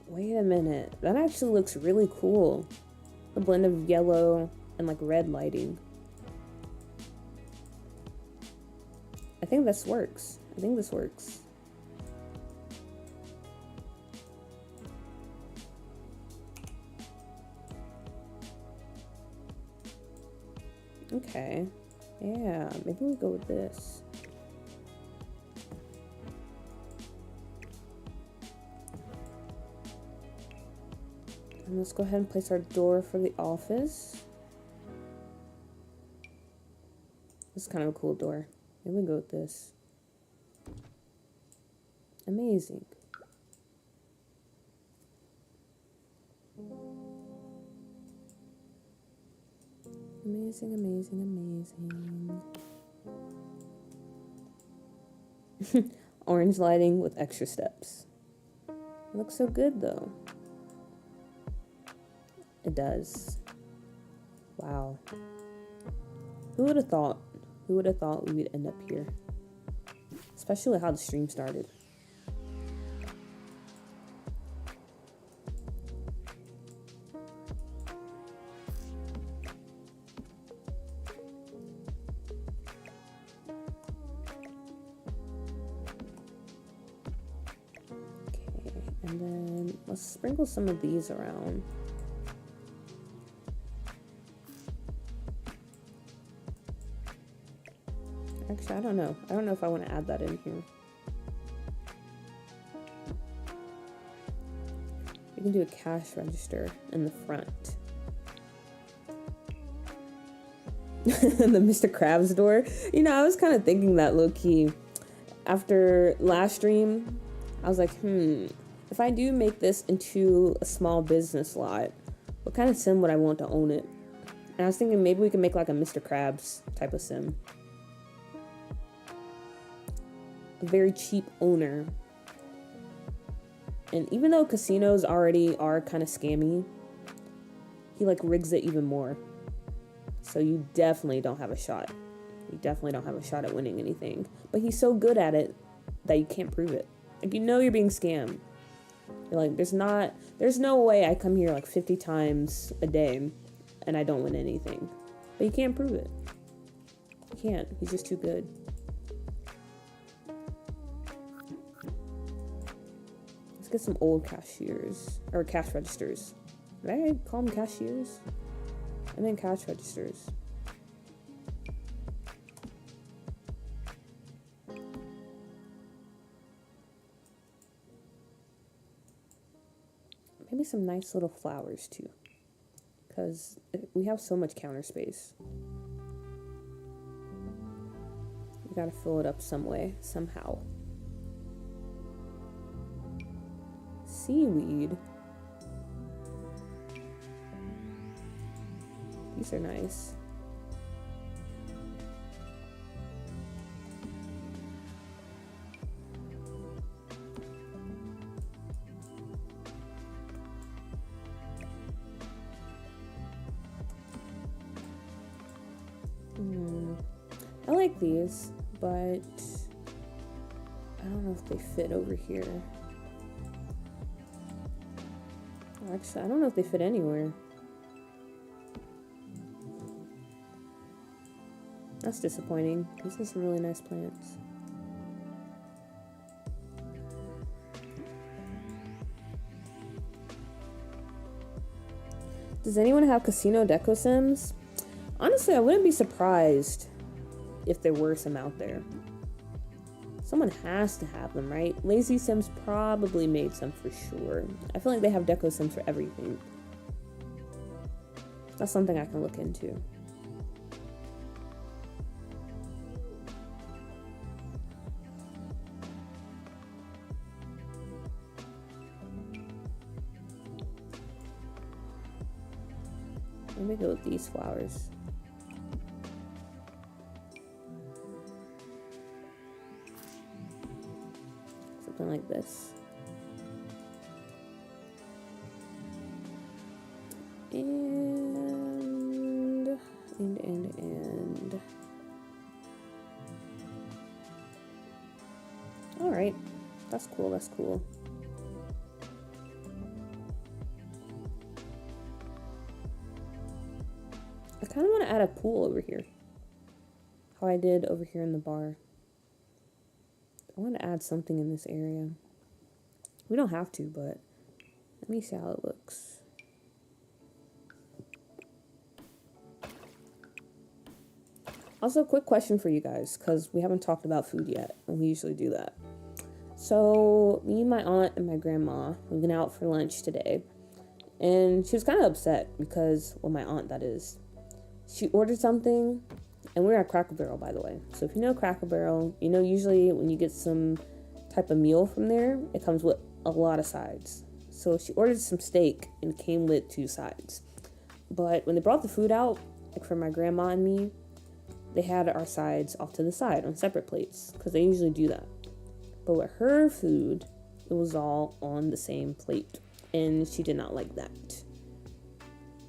Wait a minute, that actually looks really cool. The blend of yellow and like red lighting. I think this works. Okay, yeah, maybe we go with this. And let's go ahead and place our door for the office. This is kind of a cool door. Maybe we go with this. Amazing. Amazing. Orange lighting with extra steps. It looks so good though. It does. Wow. Who would have thought? We would end up here? Especially how the stream started. And then let's sprinkle some of these around. Actually, I don't know. I don't know if I want to add that in here. We can do a cash register in the front. The Mr. Krabs door. You know, I was kind of thinking that low-key. After last stream, I was like, if I do make this into a small business lot, what kind of sim would I want to own it? And I was thinking maybe we can make like a Mr. Krabs type of sim. A very cheap owner. And even though casinos already are kind of scammy, he like rigs it even more. So you definitely don't have a shot. You definitely don't have a shot at winning anything. But he's so good at it that you can't prove it. Like, you know you're being scammed. You're like, there's no way I come here like 50 times a day and I don't win anything. But you can't prove it. You can't. He's just too good. Let's get some old cashiers. Or cash registers. Did I call them cashiers? I meant cash registers. Maybe some nice little flowers too, because we have so much counter space. We gotta fill it up some way, somehow. Seaweed. These are nice. I like these, but I don't know if they fit over here. Actually, I don't know if they fit anywhere. That's disappointing. These are some really nice plants. Does anyone have casino deco sims? Honestly, I wouldn't be surprised if there were some out there. Someone has to have them, right? Lazy Sims probably made some for sure. I feel like they have deco sims for everything. That's something I can look into. Let me go with these flowers. Something like this. And all right, that's cool. That's cool. I kind of want to add a pool over here. How I did over here in the bar. I want to add something in this area. We don't have to, but let me see how it looks. Also, quick question for you guys, because we haven't talked about food yet, and we usually do that. So, me, my aunt, and my grandma, we went out for lunch today, and she was kind of upset because, well, my aunt, that is. She ordered something, and we're at Cracker Barrel, by the way. So if you know Cracker Barrel, you know usually when you get some type of meal from there, it comes with a lot of sides. So she ordered some steak, and it came with 2 sides. But when they brought the food out, like for my grandma and me, they had our sides off to the side on separate plates, because they usually do that. But with her food, it was all on the same plate, and she did not like that.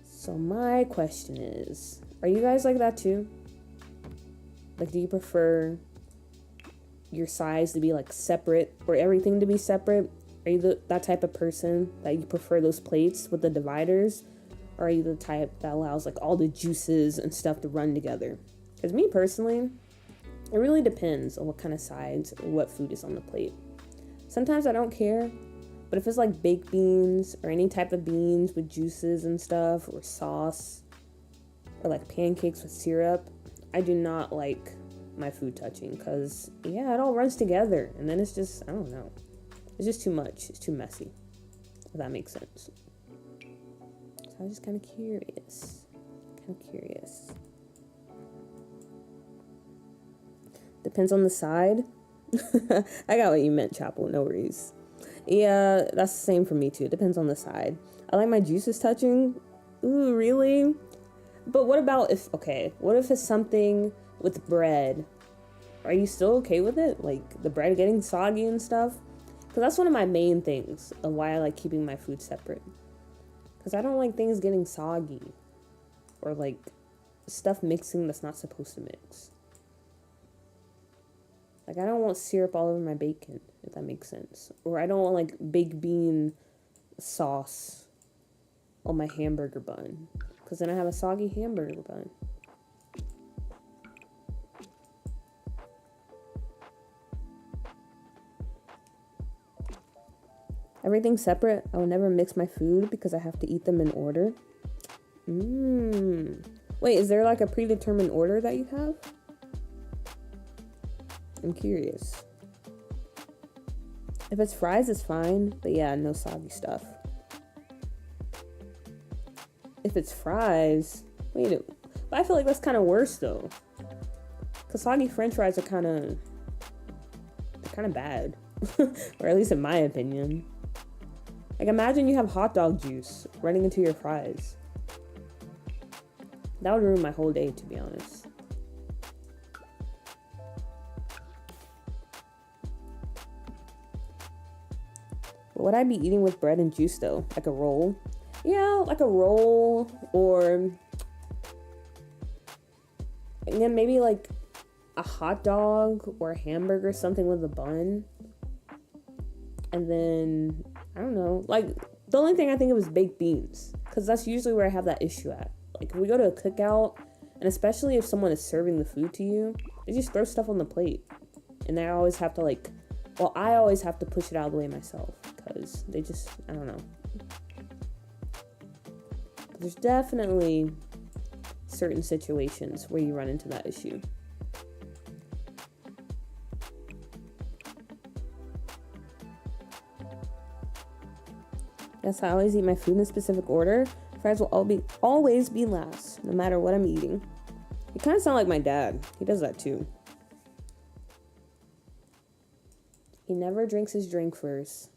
So my question is, are you guys like that too? Like, do you prefer your sides to be like separate or everything to be separate? Are you that type of person that you prefer those plates with the dividers? Or are you the type that allows like all the juices and stuff to run together? Because me personally, it really depends on what kind of sides or what food is on the plate. Sometimes I don't care, But if it's like baked beans or any type of beans with juices and stuff, or sauce, or like pancakes with syrup, I do not like my food touching, because yeah, it all runs together and then it's just, I don't know, it's just too much. It's too messy, if that makes sense. So I was just kind of curious. Depends on the side. I got what you meant, Chapel. No worries. Yeah, that's the same for me too. It depends on the side. I like my juices touching. Ooh, really? But what about what if it's something with bread? Are you still okay with it? Like the bread getting soggy and stuff? Because that's one of my main things of why I like keeping my food separate. Because I don't like things getting soggy. Or like stuff mixing that's not supposed to mix. Like, I don't want syrup all over my bacon, if that makes sense. Or I don't want, like, baked bean sauce on my hamburger bun. Because then I have a soggy hamburger bun. Everything's separate. I will never mix my food because I have to eat them in order. Wait, is there, like, a predetermined order that you have? I'm curious. If it's fries, it's fine. But yeah, no soggy stuff. If it's fries... But I feel like that's kind of worse, though. Because soggy french fries are kind of bad. Or at least in my opinion. Like, imagine you have hot dog juice running into your fries. That would ruin my whole day, to be honest. What would I be eating with bread and juice, though? Like a roll? Yeah, like a roll, or... And then maybe, like, a hot dog or a hamburger, something with a bun. And then, I don't know. Like, the only thing I think of is baked beans. Because that's usually where I have that issue at. Like, if we go to a cookout, and especially if someone is serving the food to you, they just throw stuff on the plate. And I always have to, like... Well, I always have to push it out of the way myself. Because they just, I don't know. There's definitely certain situations where you run into that issue. Yes, I always eat my food in a specific order. Fries will always be last, no matter what I'm eating. You kind of sound like my dad. He does that too. He never drinks his drink first.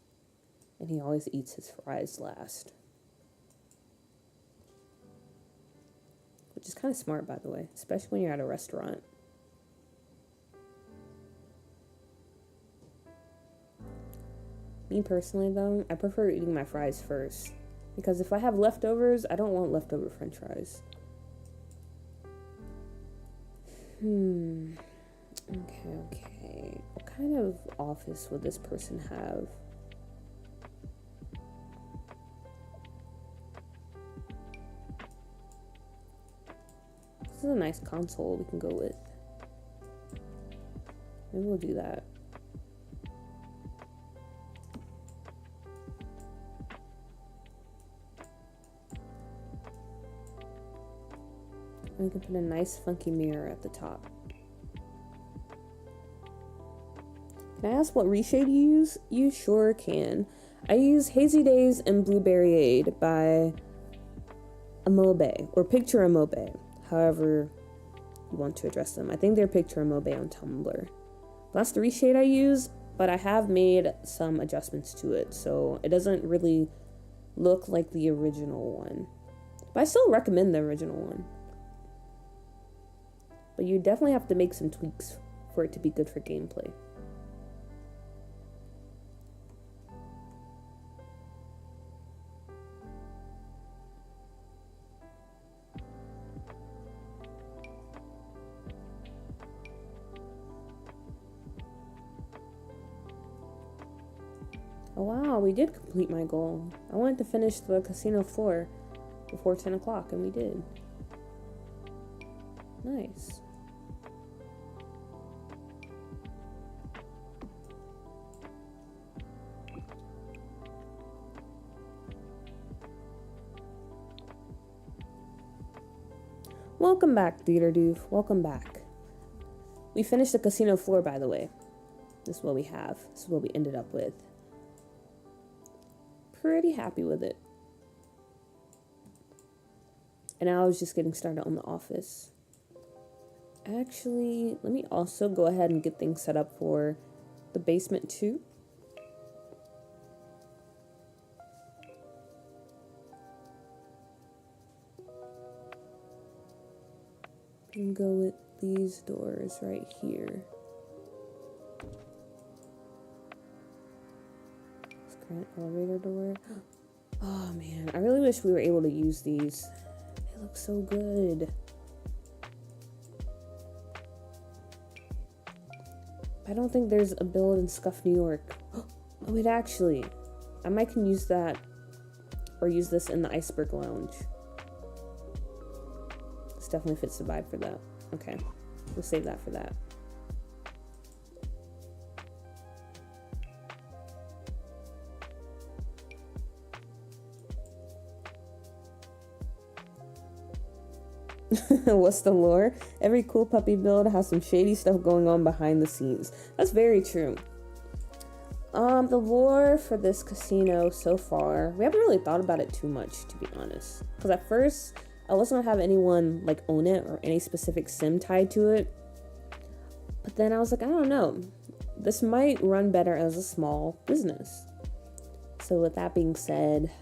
And he always eats his fries last. Which is kind of smart, by the way. Especially when you're at a restaurant. Me personally, though, I prefer eating my fries first. Because if I have leftovers, I don't want leftover french fries. Okay. What kind of office would this person have? This is a nice console we can go with. Maybe we'll do that. We can put a nice funky mirror at the top. Can I ask what reshade you use? You sure can. I use Hazy Days and Blueberryade by Amoebe, or Picture Amoebe, however you want to address them. I think they're Picture Amoebe on Tumblr. That's the reshade I use, but I have made some adjustments to it, so it doesn't really look like the original one. But I still recommend the original one. But you definitely have to make some tweaks for it to be good for gameplay. Oh wow, we did complete my goal. I wanted to finish the casino floor before 10 o'clock, and we did. Nice. Welcome back, Theater Doof. Welcome back. We finished the casino floor, by the way. This is what we have. This is what we ended up with. Pretty happy with it. And now I was just getting started on the office. Actually, let me also go ahead and get things set up for the basement too. And go with these doors right here. Let's grant elevator door. Oh man, I really wish we were able to use these. They look so good. I don't think there's a build in Scuff, New York. Oh wait, actually, I might can use that or use this in the Iceberg Lounge. This definitely fits the vibe for that. Okay, we'll save that for that. What's the lore? Every cool puppy build has some shady stuff going on behind the scenes. That's very true. The lore for this casino so far, we haven't really thought about it too much, to be honest. Because at first, I wasn't gonna have anyone like own it or any specific sim tied to it. But then I was like, I don't know. This might run better as a small business. So with that being said,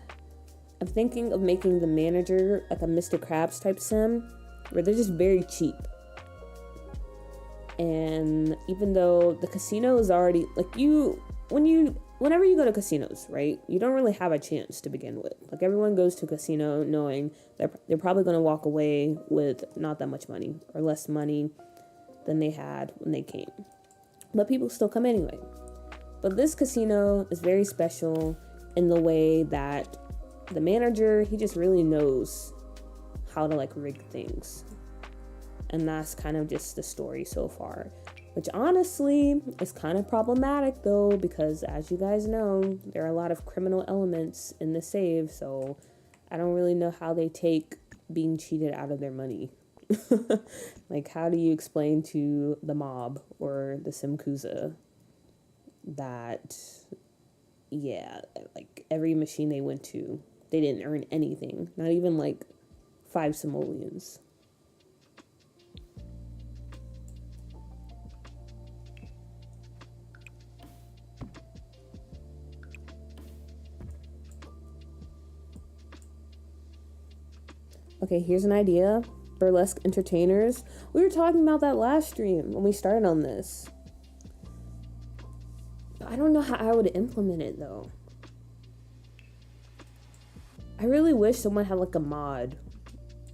I'm thinking of making the manager like a Mr. Krabs type sim, where they're just very cheap. And even though the casino is already like whenever you go to casinos, right, you don't really have a chance to begin with. Like everyone goes to a casino knowing they're probably going to walk away with not that much money or less money than they had when they came. But people still come anyway. But this casino is very special in the way that the manager, he just really knows how to like rig things. And that's kind of just the story so far, which honestly is kind of problematic though, because as you guys know, there are a lot of criminal elements in the save, so I don't really know how they take being cheated out of their money. Like, how do you explain to the mob or the Simkuza that, yeah, like every machine they went to, they didn't earn anything, not even like 5 simoleons. Okay, here's an idea. Burlesque entertainers. We were talking about that last stream when we started on this. But I don't know how I would implement it though. I really wish someone had like a mod.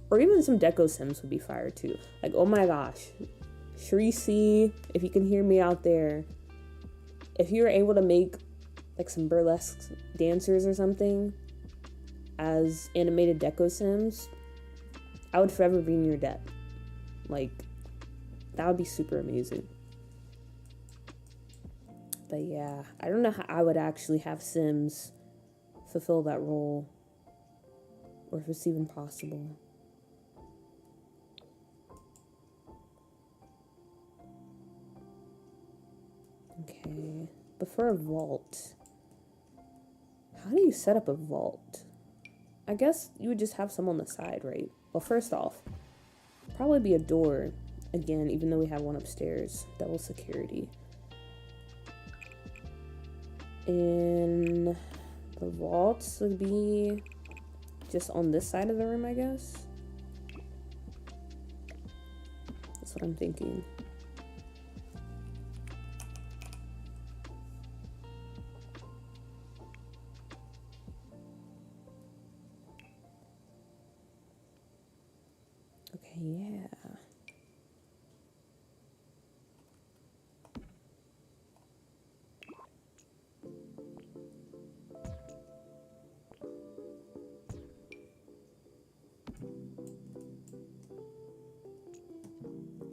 Or even some deco sims would be fire too. Like, oh my gosh. Shrisi, if you can hear me out there. If you were able to make like some burlesque dancers or something as animated deco sims, I would forever be in your debt. Like, that would be super amazing. But yeah, I don't know how I would actually have Sims fulfill that role, or if it's even possible. Okay, but for a vault, how do you set up a vault? I guess you would just have some on the side, right? Well, first off, probably be a door again, even though we have one upstairs, double security. And the vaults would be just on this side of the room, I guess. That's what I'm thinking. Okay, yeah.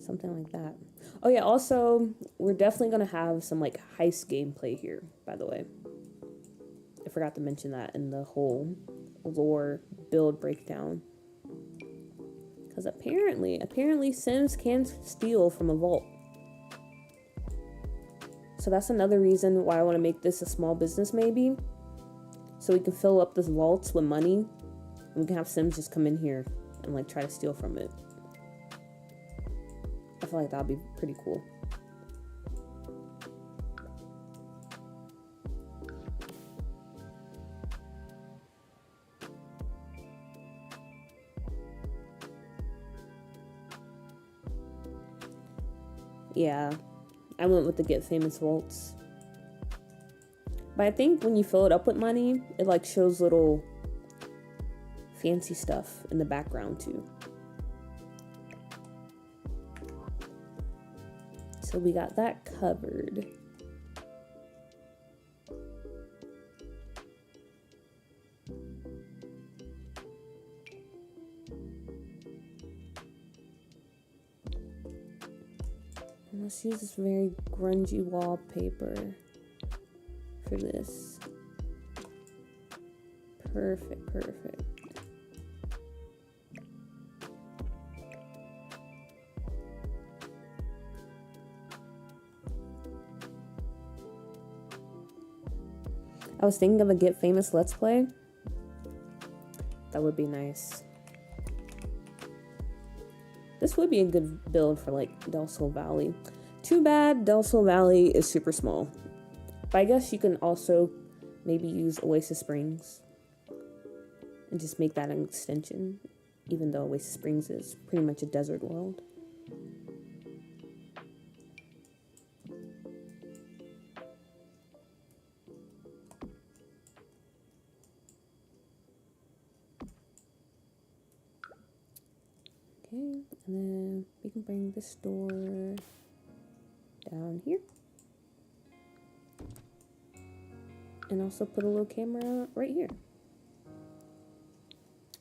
Something like that. Oh yeah, also, we're definitely going to have some like heist gameplay here, by the way. I forgot to mention that in the whole lore build breakdown. Because apparently Sims can steal from a vault. So that's another reason why I want to make this a small business maybe. So we can fill up this vaults with money. And we can have Sims just come in here and like try to steal from it. I feel like that'd be pretty cool. Yeah, I went with the Get Famous vaults. But I think when you fill it up with money, it like shows little fancy stuff in the background too. So we got that covered. And let's use this very grungy wallpaper for this. Perfect, perfect. I was thinking of a Get Famous Let's Play. That would be nice. This would be a good build for like Del Sol Valley. Too bad Del Sol Valley is super small. But I guess you can also maybe use Oasis Springs and just make that an extension, even though Oasis Springs is pretty much a desert world. Okay, and then we can bring this door down here. And also put a little camera right here.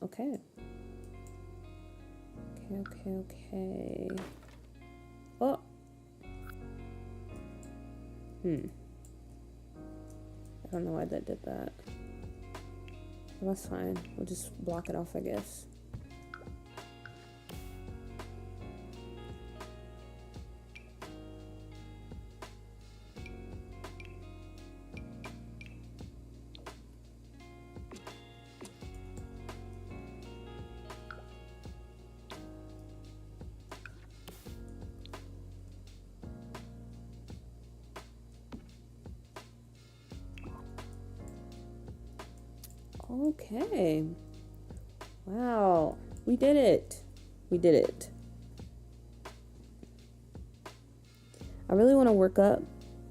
Okay. Okay. Oh. I don't know why that did that. Well, that's fine. We'll just block it off, I guess. Okay. Wow. We did it. I really want to work up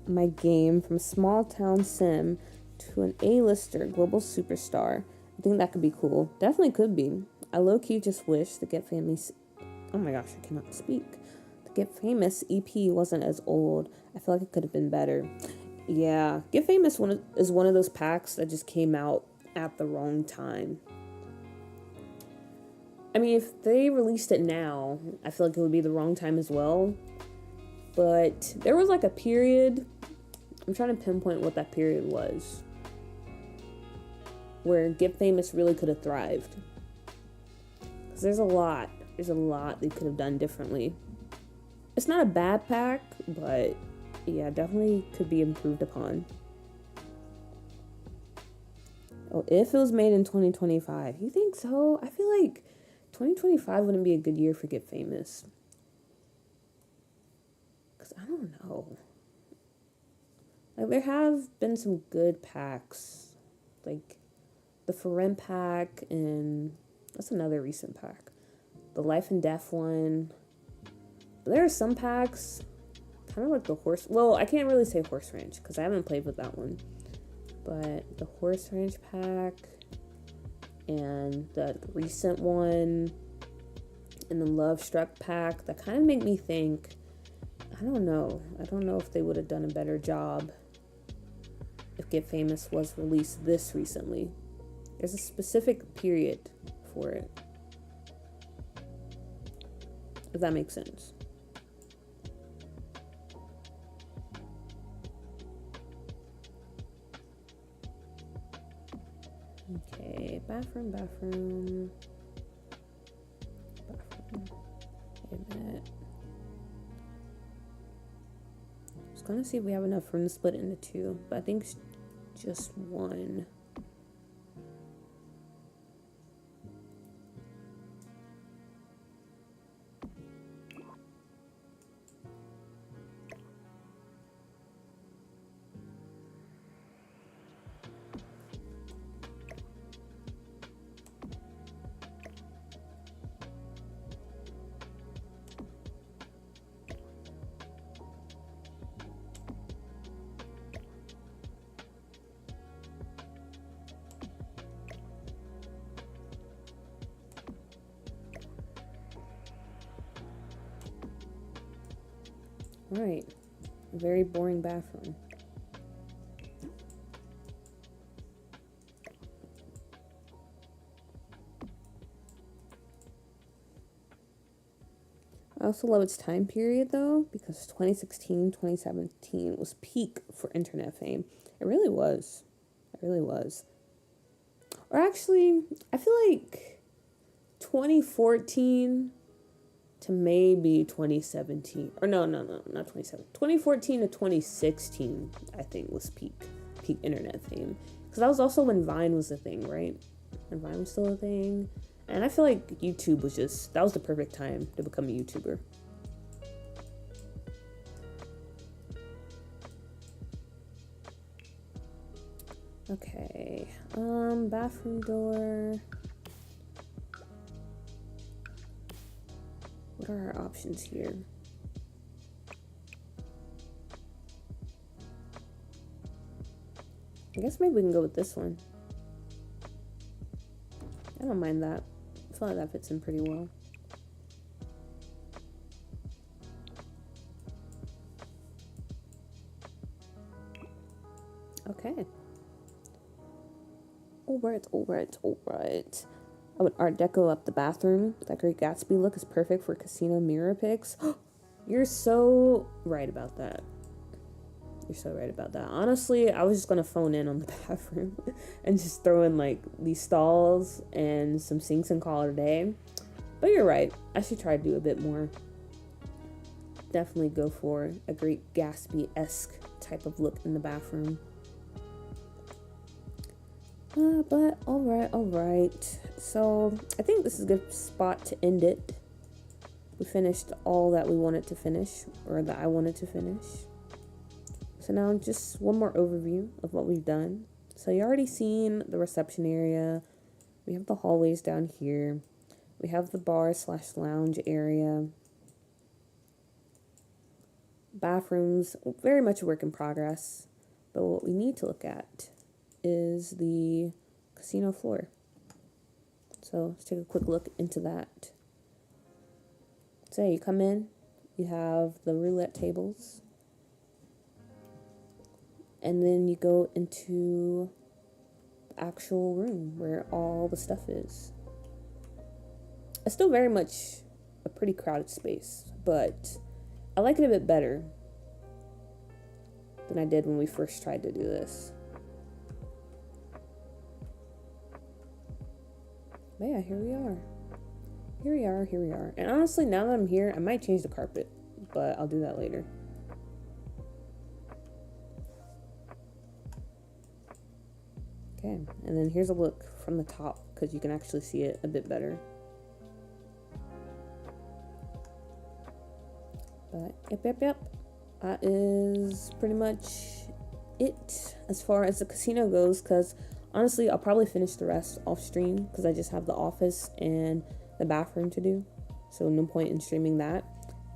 my game from small town sim to an A-lister global superstar. I think that could be cool. Definitely could be. I low-key just wish the Get Famous... Oh my gosh, I cannot speak. The Get Famous EP wasn't as old. I feel like it could have been better. Yeah, Get Famous is one of those packs that just came out at the wrong time. I mean, if they released it now, I feel like it would be the wrong time as well. But there was like a period, I'm trying to pinpoint what that period was, where Get Famous really could have thrived. Because there's a lot they could have done differently. It's not a bad pack, but yeah, definitely could be improved upon. Oh, if it was made in 2025. You think so? I feel like 2025 wouldn't be a good year for Get Famous. Because I don't know. Like, there have been some good packs. Like, the Feren pack, and that's another recent pack. The Life and Death one. But there are some packs, kind of like the Horse... Well, I can't really say Horse Ranch, because I haven't played with that one. But the Horse Ranch pack and the recent one and the Love Struck pack, that kind of make me think, I don't know if they would have done a better job if Get Famous was released this recently. There's a specific period for it, if that makes sense. Okay, bathroom. Just gonna see if we have enough room to split it into two, but I think just one. Alright, a very boring bathroom. I also love its time period though, because 2016, 2017 was peak for internet fame. It really was. It really was. Or actually, I feel like 2014 to maybe 2017. Or no, not 2017. 2014 to 2016, I think, was peak internet fame. Because that was also when Vine was a thing, right? When Vine was still a thing. And I feel like YouTube was just, that was the perfect time to become a YouTuber. Okay, bathroom door. What are our options here? I guess maybe we can go with this one. I don't mind that. I feel like that fits in pretty well. Okay. Alright. I would Art Deco up the bathroom. That Great Gatsby look is perfect for casino mirror pics. You're so right about that. Honestly, I was just gonna phone in on the bathroom and just throw in like these stalls and some sinks and call it a day. But you're right. I should try to do a bit more. Definitely go for a Great Gatsby-esque type of look in the bathroom. But alright. So I think this is a good spot to end it. We finished all that we wanted to finish, or that I wanted to finish. So now just one more overview of what we've done. So you already seen the reception area. We have the hallways down here. We have the bar/lounge area. Bathrooms, very much a work in progress. But what we need to look at is the casino floor. So let's take a quick look into that. So you come in, you have the roulette tables, and then you go into the actual room where all the stuff is. It's still very much a pretty crowded space, but I like it a bit better than I did when we first tried to do this. But yeah, here we are. And honestly, now that I'm here, I might change the carpet, but I'll do that later. Okay, and then here's a look from the top, because you can actually see it a bit better. But yep. That is pretty much it as far as the casino goes, because honestly, I'll probably finish the rest off stream because I just have the office and the bathroom to do. So no point in streaming that.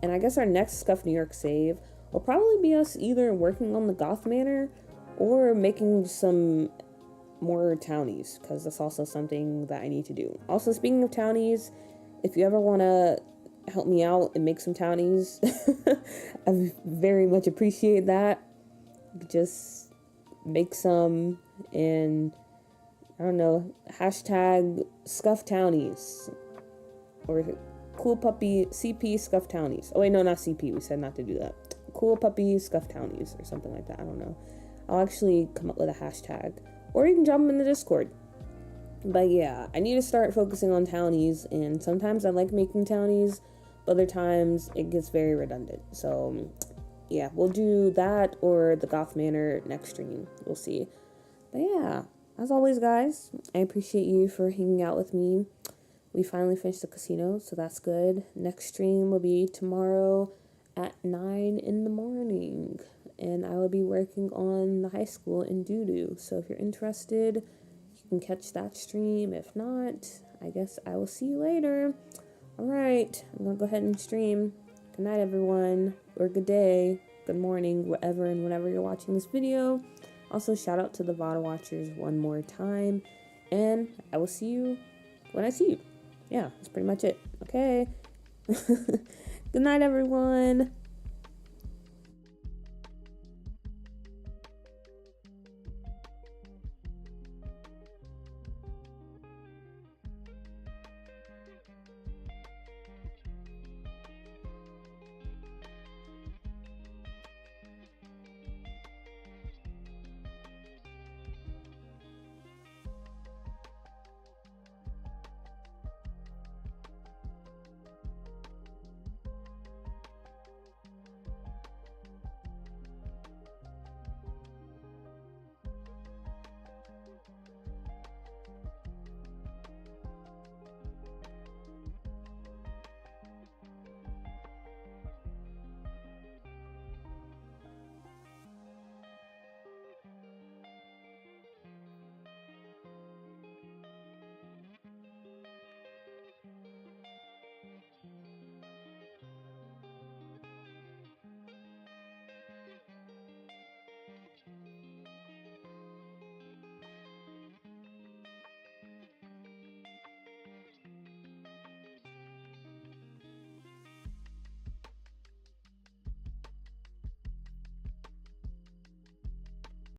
And I guess our next Scuff New York save will probably be us either working on the Goth Manor or making some more townies, because that's also something that I need to do. Also, speaking of townies, if you ever want to help me out and make some townies, I very much appreciate that. Just make some and I don't know, hashtag Scuff Townies or Cool Puppy CP Scuff Townies. Oh wait, no, not CP. We said not to do that. Cool Puppy Scuff Townies or something like that. I don't know. I'll actually come up with a hashtag, or you can jump in the Discord. But yeah, I need to start focusing on townies, and sometimes I like making townies, but other times it gets very redundant. So yeah, we'll do that or the Goth Manor next stream. We'll see. But yeah, as always, guys, I appreciate you for hanging out with me. We finally finished the casino, so that's good. Next stream will be tomorrow at 9 in the morning. And I will be working on the high school in Doodoo. So if you're interested, you can catch that stream. If not, I guess I will see you later. Alright, I'm going to go ahead and stream. Good night, everyone. Or good day, good morning, whatever and whenever you're watching this video. Also, shout out to the VOD watchers one more time. And I will see you when I see you. Yeah, that's pretty much it. Okay. Good night, everyone.